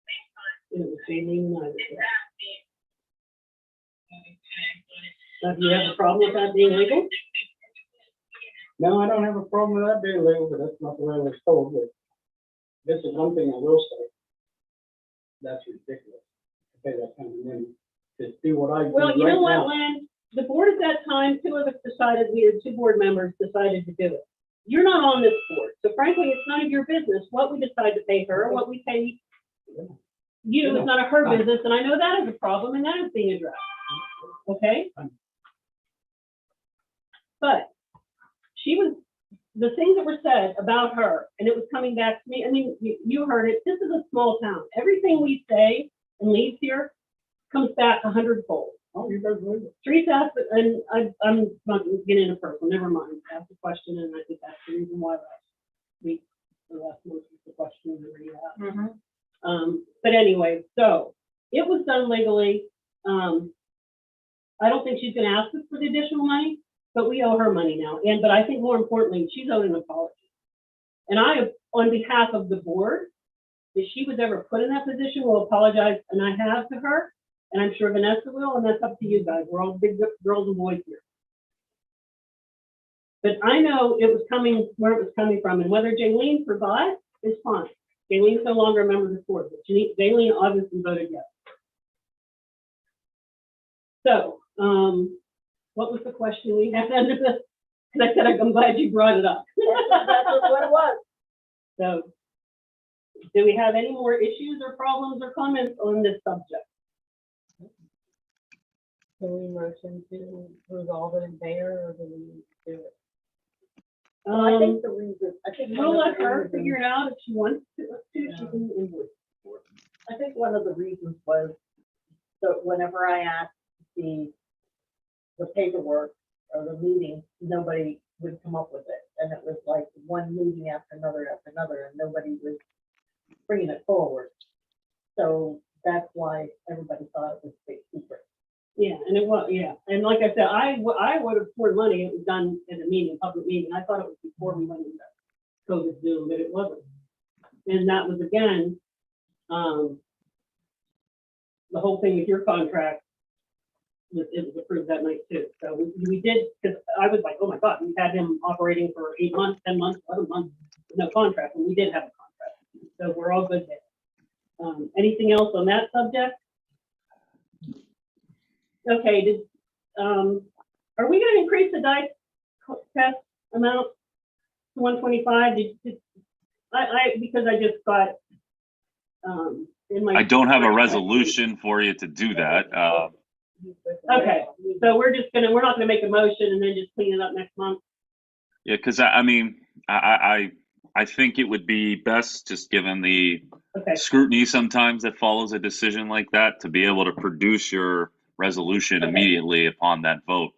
Same sign. It was Haley and I. It's that. Now, do you have a problem with that being legal? No, I don't have a problem with that being legal, but that's not the way I was told. But this is one thing I will say. That's ridiculous. To pay that kind of money to do what I do Well, you know right what, now. Lynn? The board at that time, 2 of us decided, we had 2 board members decided to do it. You're not on this board, so frankly, it's none of your business what we decide to pay her, or what we pay you. It's none of her business, and I know that is a problem, and that is being addressed. Okay? But the things that were said about her, and it was coming back to me, I mean, you heard it, this is a small town. Everything we say and leaves here comes back 100-fold. Oh, you guys believe it? Teresa asked, and I'm not gonna get into personal, never mind, ask the question, and I think that's the reason why last week, or last month was the question that we had. But anyway, so it was done legally. I don't think she's gonna ask us for the additional money, but we owe her money now. But I think more importantly, she's owed an apology. And I, on behalf of the board, if she was ever put in that position, will apologize, and I have to her. And I'm sure Vanessa will, and that's up to you guys. We're all big girls and boys here. But I know it was coming, where it was coming from, and whether Jaylene forgot is fine. Jaylene's no longer a member of the board, but Jaylene obviously voted yes. So, what was the question we had under this? Because I said, I'm glad you brought it up. That's what it was. So, do we have any more issues or problems or comments on this subject? Can we motion to resolve it in there, or do we do it? Well, I think the reason, I think. We'll one of let the her reasons- figure it out if she wants to, she can invoice. I think one of the reasons was that whenever I asked the paperwork or the meeting, nobody would come up with it. And it was like one meeting after another, and nobody was bringing it forward. So that's why everybody thought it was a big secret. Yeah, and it was, yeah, and like I said, I would have poured money, it was done at a meeting, public meeting, I thought it was before we went into COVID Zoom, but it wasn't. And that was again, the whole thing with your contract, it was approved that night too, so we did, because I was like, oh my God, we've had him operating for 8 months, 10 months, 11 months, with no contract, and we did have a contract, so we're all good there. Anything else on that subject? Okay, are we gonna increase the dice test amount to 125? Because I just got, in my. I don't have a resolution for you to do that. Okay, so we're not gonna make a motion and then just clean it up next month? Yeah, because I mean, I think it would be best, just given the Okay, scrutiny sometimes that follows a decision like that, to be able to produce your resolution Okay. immediately upon that vote.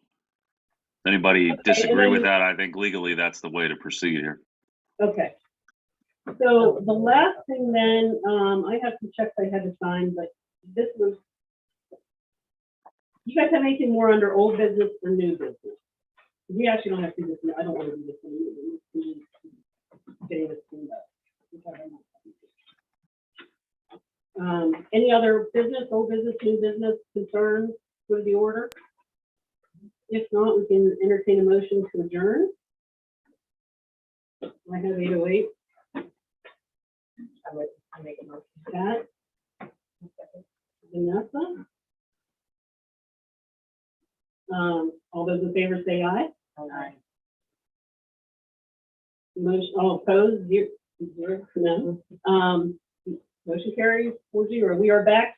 Does anybody Okay, disagree and with then- that? I think legally that's the way to proceed here. okay. So the last thing then, I have some checks I had to sign, but this was, you guys have anything more under old business or new business? We actually don't have to do this, I don't want to do this in getting this cleaned up. Any other business, old business, new business concerns for the order? If not, we can entertain a motion to adjourn. I have 8:08. I make a motion. Pat? Vanessa? All those in favor say aye. Aye. Motion, opposed, zero, no. Motion carries 4-0. We are back